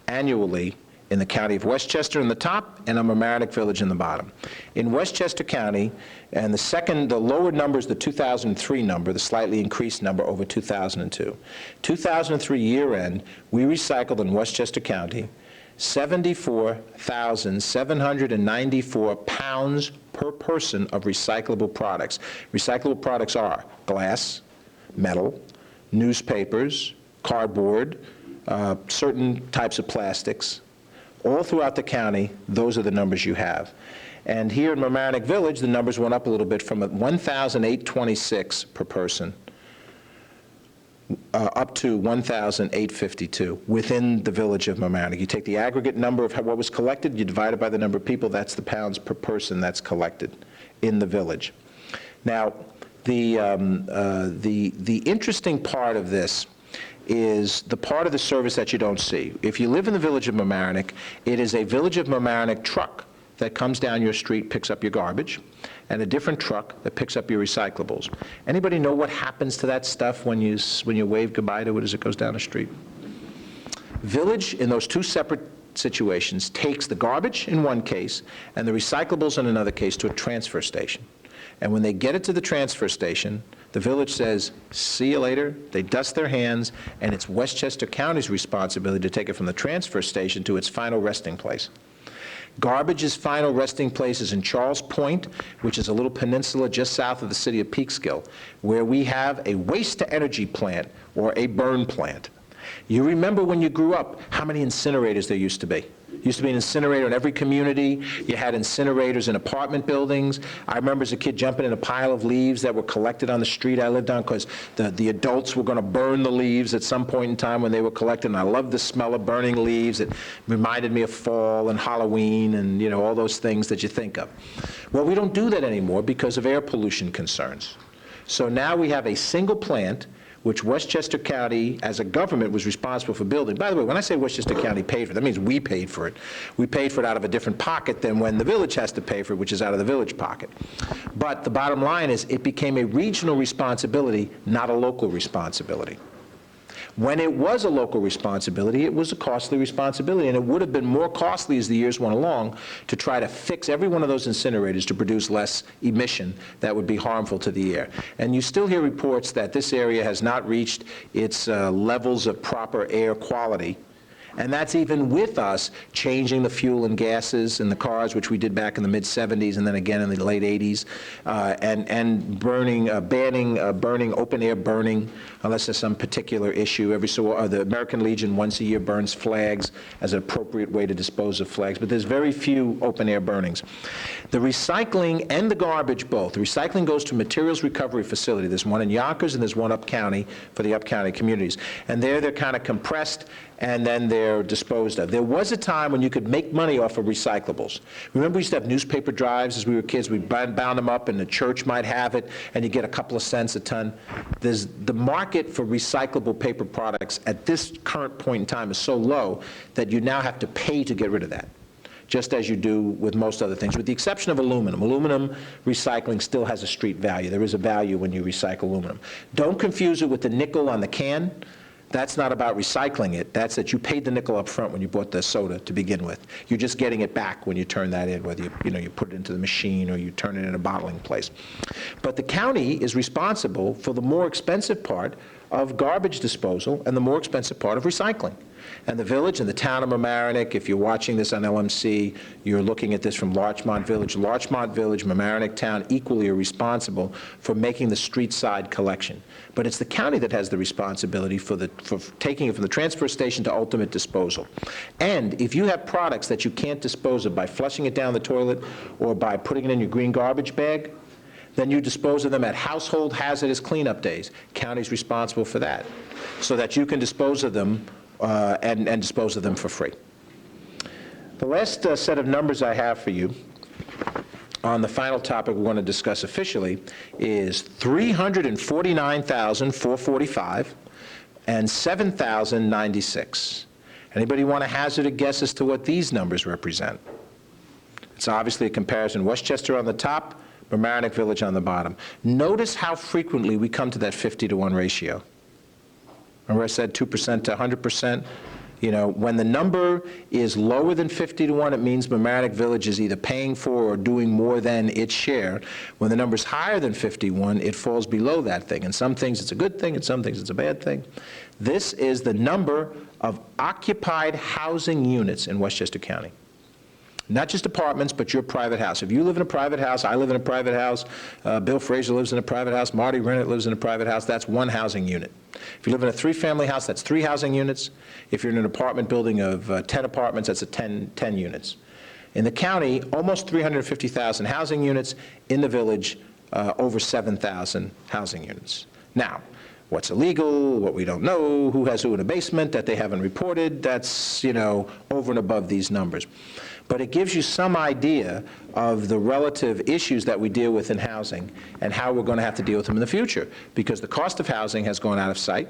annually in the county of Westchester in the top and in Mamaroneck Village in the bottom. In Westchester County, and the lower number is the 2003 number, the slightly increased number over 2002. 2003 year end, we recycled in Westchester County 74,794 pounds per person of recyclable products. Recyclable products are glass, metal, newspapers, cardboard, certain types of plastics. All throughout the county, those are the numbers you have. And here in Mamaroneck Village, the numbers went up a little bit from 1,826 per person up to 1,852 within the village of Mamaroneck. You take the aggregate number of what was collected, you divide it by the number of people, that's the pounds per person that's collected in the village. Now, The interesting part of this is the part of the service that you don't see. If you live in the village of Mamaroneck, it is a village of Mamaroneck truck that comes down your street, picks up your garbage, and a different truck that picks up your recyclables. Anybody know what happens to that stuff when you wave goodbye to it as it goes down the street? Village, in those two separate situations, takes the garbage in one case and the recyclables in another case to a transfer station. And when they get it to the transfer station, the village says, see you later. They dust their hands, and it's Westchester County's responsibility to take it from the transfer station to its final resting place. Garbage's final resting place is in Charles Point, which is a little peninsula just south of the city of Peekskill, where we have a waste-to-energy plant, or a burn plant. You remember when you grew up how many incinerators there used to be? Used to be an incinerator in every community. You had incinerators in apartment buildings. I remember as a kid jumping in a pile of leaves that were collected on the street I lived on because the adults were going to burn the leaves at some point in time when they were collected, and I loved the smell of burning leaves. It reminded me of fall and Halloween and, you know, all those things that you think of. Well, we don't do that anymore because of air pollution concerns. So now we have a single plant which Westchester County, as a government, was responsible for building. By the way, when I say Westchester County paid for it, that means we paid for it. We paid for it out of a different pocket than when the village has to pay for it, which is out of the village pocket. But the bottom line is it became a regional responsibility, not a local responsibility. When it was a local responsibility, it was a costly responsibility, and it would have been more costly as the years went along to try to fix every one of those incinerators to produce less emission that would be harmful to the air. And you still hear reports that this area has not reached its levels of proper air quality. And that's even with us changing the fuel and gases in the cars, which we did back in the mid-'70s and then again in the late '80s, and banning open-air burning unless there's some particular issue. The American Legion once a year burns flags as an appropriate way to dispose of flags, but there's very few open-air burnings. The recycling and the garbage both. The recycling goes to a materials recovery facility. There's one in Yonkers and there's one up-county for the up-county communities. And there they're kind of compressed and then they're disposed of. There was a time when you could make money off of recyclables. Remember we used to have newspaper drives as we were kids? We bound them up and the church might have it and you get a couple of cents a ton. The market for recyclable paper products at this current point in time is so low that you now have to pay to get rid of that, just as you do with most other things, with the exception of aluminum. Aluminum recycling still has a street value. There is a value when you recycle aluminum. Don't confuse it with the nickel on the can. That's not about recycling it. That's that you paid the nickel up front when you bought the soda to begin with. You're just getting it back when you turn that in, whether you put it into the machine or you turn it in a bottling place. But the county is responsible for the more expensive part of garbage disposal and the more expensive part of recycling. And the village and the town of Mamaroneck, if you're watching this on LMC, you're looking at this from Larchmont Village. Larchmont Village, Mamaroneck Town equally are responsible for making the street side collection. But it's the county that has the responsibility for taking it from the transfer station to ultimate disposal. And if you have products that you can't dispose of by flushing it down the toilet or by putting it in your green garbage bag, then you dispose of them at household hazardous cleanup days. County's responsible for that, so that you can dispose of them and dispose of them for free. The last set of numbers I have for you on the final topic we want to discuss officially is 349,445 and 7,096. Anybody want to hazard a guess as to what these numbers represent? It's obviously a comparison. Westchester on the top, Mamaroneck Village on the bottom. Notice how frequently we come to that 50-to-1 ratio. Remember I said 2% to 100%? You know, when the number is lower than 50-to-1, it means Mamaroneck Village is either paying for or doing more than its share. When the number is higher than 51, it falls below that thing. And some things it's a good thing, and some things it's a bad thing. This is the number of occupied housing units in Westchester County. Not just apartments, but your private house. If you live in a private house, I live in a private house, Bill Fraser lives in a private house, Marty Rennett lives in a private house, that's one housing unit. If you live in a 3-family house, that's 3 housing units. If you're in an apartment building of 10 apartments, that's 10 units. In the county, almost 350,000 housing units. In the village, over 7,000 housing units. Now, what's illegal, what we don't know, who has who in a basement that they haven't reported, that's, over and above these numbers. but it gives you some idea of the relative issues that we deal with in housing and how we're going to have to deal with them in the future, because the cost of housing has gone out of sight.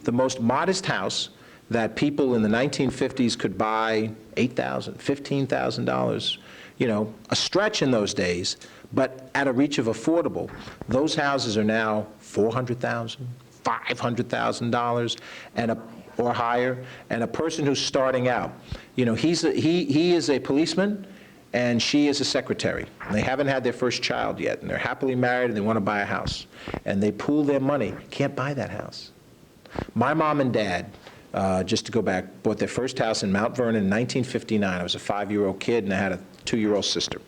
The most modest house that people in the 1950s could buy, $8,000, $15,000, you know, a stretch in those days, but at a reach of affordable. Those houses are now $400,000, $500,000, or higher. And a person who's starting out, you know, he is a policeman, and she is a secretary. And they haven't had their first child yet, and they're happily married, and they want to buy a house. And they pool their money, can't buy that house. My mom and dad, just to go back, bought their first house in Mount Vernon in 1959. I was a 5-year-old kid, and I had a 2-year-old sister.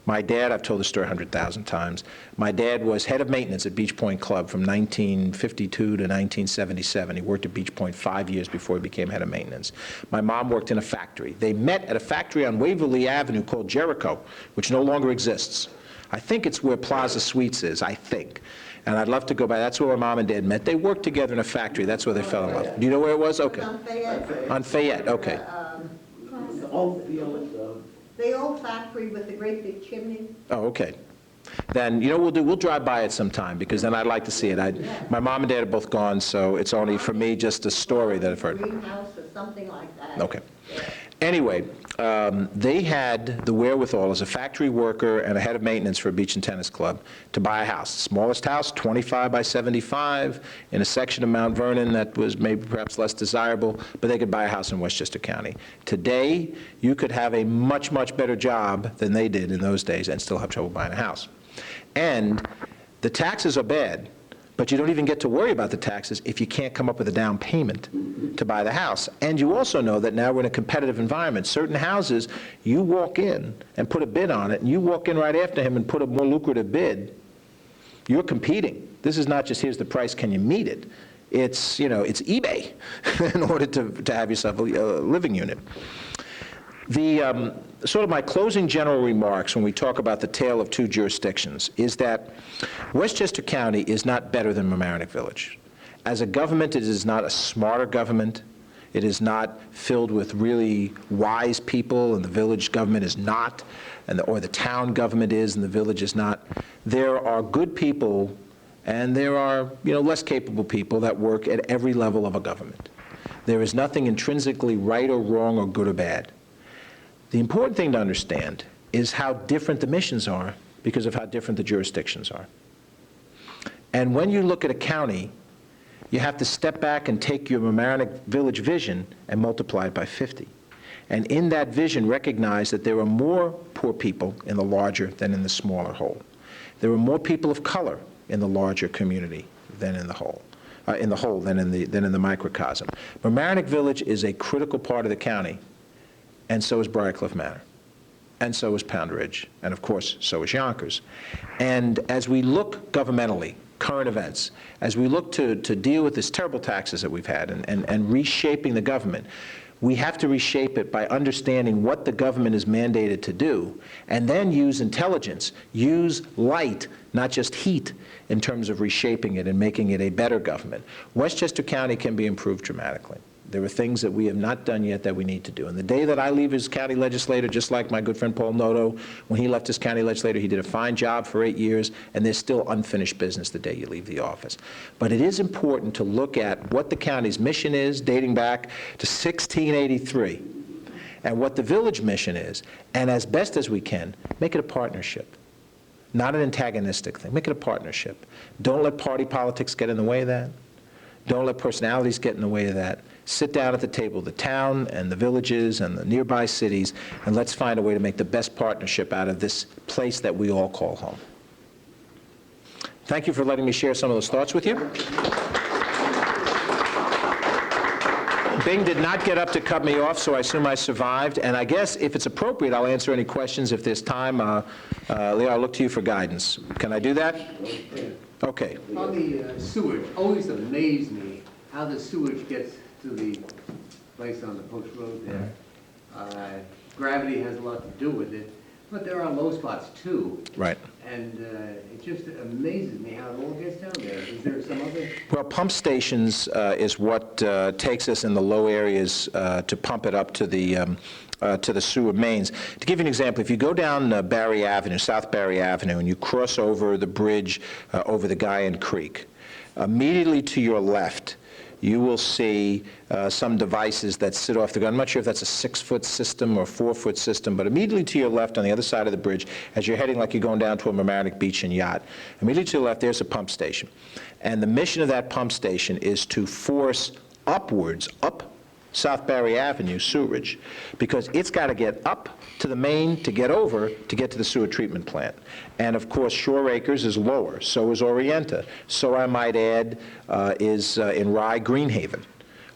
My dad, I've told the story 100,000 times, my dad was head of maintenance at Beach Point Club from 1952 to 1977. He worked at Beach Point 5 years before he became head of maintenance. My mom worked in a factory. They met at a factory on Waverly Avenue called Jericho, which no longer exists. I think it's where Plaza Suites is, I think. And I'd love to go by. That's where my mom and dad met. They worked together in a factory. That's where they fell in love. Do you know where it was? Okay. On Fayette. On Fayette, okay. The old factory with the great big chimney. Oh, okay. Then, you know what we'll drive by it sometime, because then I'd like to see it. My mom and dad are both gone, so it's only, for me, just a story that I've heard. Greenhouse or something like that. Okay. Anyway, they had the wherewithal as a factory worker and a head of maintenance for a beach and tennis club to buy a house. Smallest house, 25 by 75, in a section of Mount Vernon that was maybe perhaps less desirable, but they could buy a house in Westchester County. Today, you could have a much, much better job than they did in those days and still have trouble buying a house. And the taxes are bad, but you don't even get to worry about the taxes if you can't come up with a down payment to buy the house. And you also know that now we're in a competitive environment. Certain houses, you walk in and put a bid on it, and you walk in right after him and put a more lucrative bid, you're competing. This is not just, here's the price, can you meet it? It's, you know, it's eBay in order to have yourself a living unit. The sort of my closing general remarks when we talk about the tale of two jurisdictions is that Westchester County is not better than Mamaroneck Village. As a government, it is not a smarter government. It is not filled with really wise people, and the village government is not, or the town government is, and the village is not. There are good people, and there are, you know, less capable people that work at every level of a government. There is nothing intrinsically right or wrong or good or bad. The important thing to understand is how different the missions are because of how different the jurisdictions are. And when you look at a county, you have to step back and take your Mamaroneck Village vision and multiply it by 50. And in that vision, recognize that there are more poor people in the larger than in the smaller whole. There are more people of color in the larger community than in the whole. Than in the microcosm. Mamaroneck Village is a critical part of the county, and so is Briarcliff Manor, and so is Pound Ridge, and of course, so is Yonkers. And as we look governmentally, current events, as we look to deal with this terrible taxes that we've had and reshaping the government, we have to reshape it by understanding what the government is mandated to do, and then use intelligence, use light, not just heat, in terms of reshaping it and making it a better government. Westchester County can be improved dramatically. There are things that we have not done yet that we need to do. And the day that I leave as county legislator, just like my good friend Paul Noto, when he left as county legislator, he did a fine job for 8 years, and there's still unfinished business the day you leave the office. But it is important to look at what the county's mission is, dating back to 1683, and what the village mission is, and as best as we can, make it a partnership. Not an antagonistic thing. Make it a partnership. Don't let party politics get in the way of that. Don't let personalities get in the way of that. Sit down at the table, the town and the villages and the nearby cities, and let's find a way to make the best partnership out of this place that we all call home. Thank you for letting me share some of those thoughts with you. Bing did not get up to cut me off, so I assume I survived. And I guess if it's appropriate, I'll answer any questions if there's time. Leo, I'll look to you for guidance. Can I do that? Okay. On the sewage, always amazed me how the sewage gets to the place on the post road there. Gravity has a lot to do with it, But there are low spots too. Right. And it just amazes me how it all gets down there. Is there some other? Well, pump stations is what takes us in the low areas to pump it up to the sewer mains. To give you an example, if you go down Barry Avenue, South Barry Avenue, and you cross over the bridge over the Guyan Creek, immediately to your left, you will see some devices that sit off the ground. I'm not sure if that's a 6-foot system or 4-foot system, but immediately to your left on the other side of the bridge, as you're heading like you're going down to a Mamaroneck beach and yacht, immediately to your left, there's a pump station. And the mission of that pump station is to force upwards, up South Barry Avenue sewerage, because it's got to get up to the main to get over to get to the sewer treatment plant. And of course, Shore Acres is lower, so is Orienta. So I might add is in Rye, Greenhaven.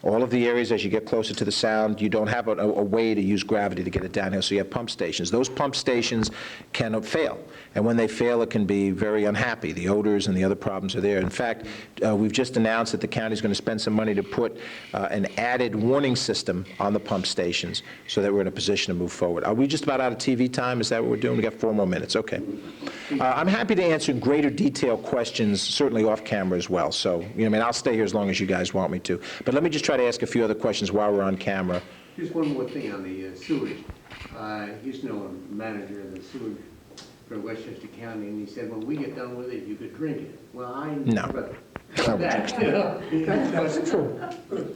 All of the areas, as you get closer to the sound, you don't have a way to use gravity to get it downhill, so you have pump stations. Those pump stations can fail, and when they fail, it can be very unhappy. The odors and the other problems are there. In fact, we've just announced that the county's going to spend some money to put an added warning system on the pump stations so that we're in a position to move forward. Are we just about out of TV time? Is that what we're doing? We got 4 more minutes. Okay. I'm happy to answer in greater detail questions, certainly off camera as well. So, you know, I mean, I'll stay here as long as you guys want me to. But let me just try to ask a few other questions while we're on camera. Just one more thing on the sewage. I used to know a manager of the sewage for Westchester County, and he said, when we get done with it, you could drink it. Well, I No. never got that, you know. That's true.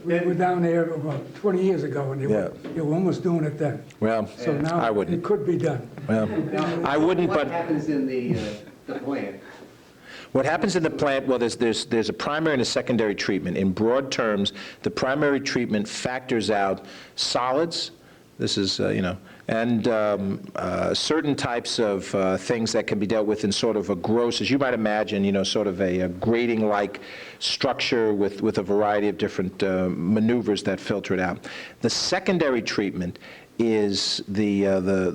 We were down there about 20 years ago, and they were almost doing it then. Well, So I now wouldn't. it could be done. Well, Now, I wouldn't, What but happens in the plant? what happens in the plant, well, there's a primary and a secondary treatment. In broad terms, the primary treatment factors out solids, this is, you know, and certain types of things that can be dealt with in sort of a gross, as you might imagine, you know, sort of a grating-like structure with a variety of different maneuvers that filter it out. The secondary treatment is the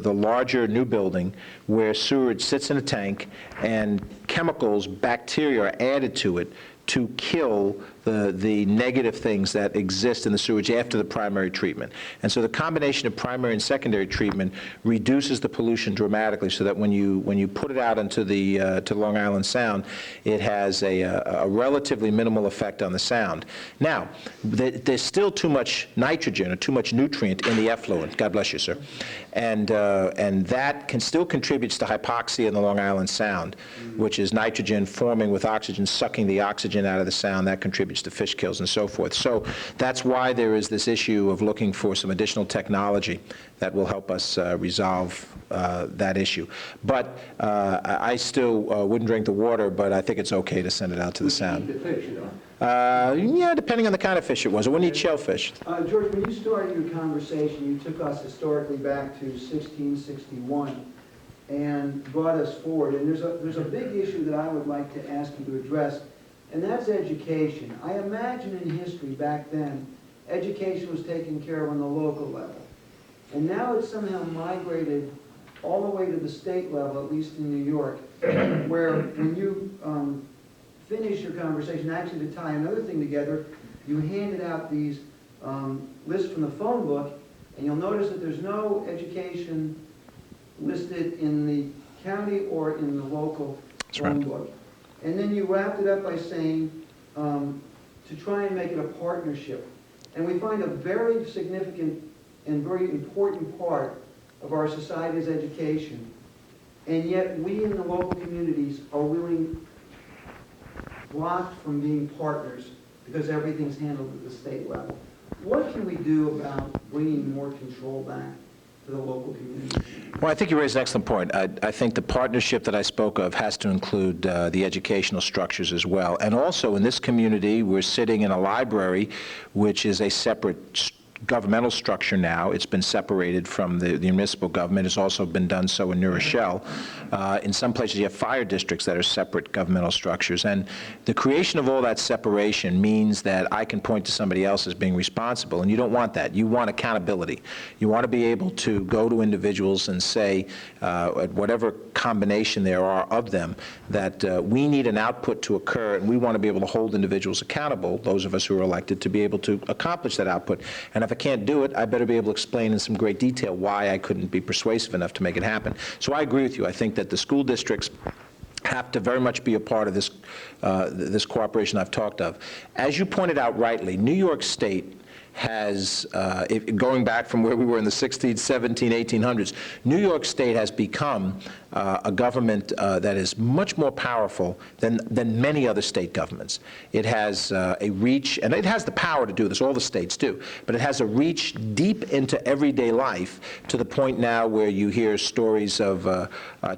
larger new building where sewage sits in a tank and chemicals, bacteria are added to it to kill the negative things that exist in the sewage after the primary treatment. And so the combination of primary and secondary treatment reduces the pollution dramatically, so that when you put it out into the to Long Island Sound, it has a relatively minimal effect on the sound. Now, there's still too much nitrogen or too much nutrient in the effluent. God bless you, sir. And that still contributes to hypoxia in the Long Island Sound, which is nitrogen forming with oxygen, sucking the oxygen out of the sound. That contributes to fish kills and so forth. So that's why there is this issue of looking for some additional technology that will help us resolve that issue. But I still wouldn't drink the water, but I think it's okay to send it out to the sound. Eat the fish, you know. Yeah, depending on the kind of fish it was. I wouldn't eat shellfish. George, when you started your conversation, you took us historically back to 1661 and brought us forward. And there's a big issue that I would like to ask you to address, and that's education. I imagine in history back then, education was taken care of on the local level. And now it's somehow migrated all the way to the state level, at least in New York, where when you finish your conversation, actually to tie another thing together, you handed out these lists from the phone book, and you'll notice that there's no education listed in the county or in the local phone book. And then you wrapped it up by saying to try and make it a partnership. And we find a very significant and very important part of our society's education. And yet we in the local communities are really blocked from being partners because everything's handled at the state level. What can we do about bringing more control back to the local community? Well, I think you raised an excellent point. I think the partnership that I spoke of has to include the educational structures as well. And also in this community, we're sitting in a library, which is a separate governmental structure now. It's been separated from the municipal government. It's also been done so in New Rochelle. In some places, you have fire districts that are separate governmental structures. And the creation of all that separation means that I can point to somebody else as being responsible, and you don't want that. You want accountability. You want to be able to go to individuals and say, at whatever combination there are of them, that we need an output to occur, and we want to be able to hold individuals accountable, those of us who are elected, to be able to accomplish that output. And if if I can't do it, I better be able to explain in some great detail why I couldn't be persuasive enough to make it happen. So I agree with you. I think that the school districts have to very much be a part of this, this cooperation I've talked of. As you pointed out rightly, New York State has, going back from where we were in the 16th, 17th, 1800s, New York State has become a government that is much more powerful than many other state governments. It has a reach, and it has the power to do this, all the states do, but it has a reach deep into everyday life to the point now where you hear stories of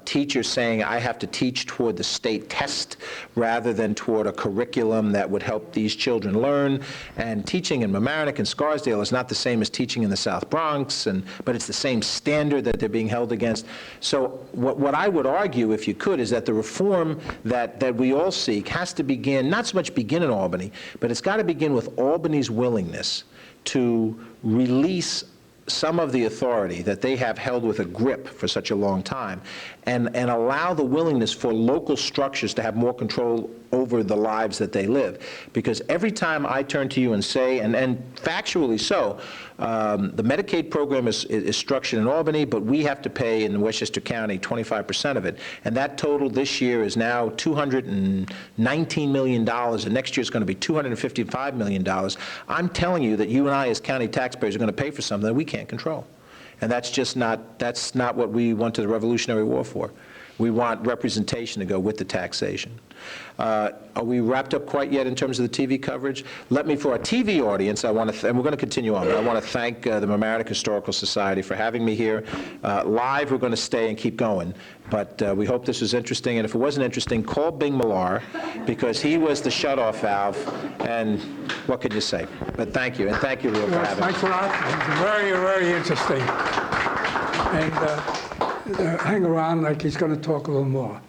teachers saying, I have to teach toward the state test rather than toward a curriculum that would help these children learn. And teaching in Mamaroneck and Scarsdale is not the same as teaching in the South Bronx, but it's the same standard that they're being held against. So what I would argue, if you could, is that the reform that we all seek has to begin, not so much begin in Albany, but it's got to begin with Albany's willingness to release some of the authority that they have held with a grip for such a long time, and allow the willingness for local structures to have more control over the lives that they live. Because every time I turn to you and say, and factually so, the Medicaid program is structured in Albany, but we have to pay in Westchester County 25% of it. And that total this year is now $219 million, and next year is going to be $255 million. I'm telling you that you and I as county taxpayers are going to pay for something that we can't control. And that's just not, that's not what we went to the Revolutionary War for. We want representation to go with the taxation. Are we wrapped up quite yet in terms of the TV coverage? Let me, for our TV audience, I want to, and we're going to continue on, but I want to thank the Mamaroneck Historical Society for having me here. Live, we're going to stay and keep going, but we hope this was interesting, and if it wasn't interesting, call Bing Millar, because he was the shutoff valve, and what could you say? But thank you, and thank you, Leo, for Yes, having me. thanks a lot. It was very, very interesting. And hang around like he's going to talk a little more.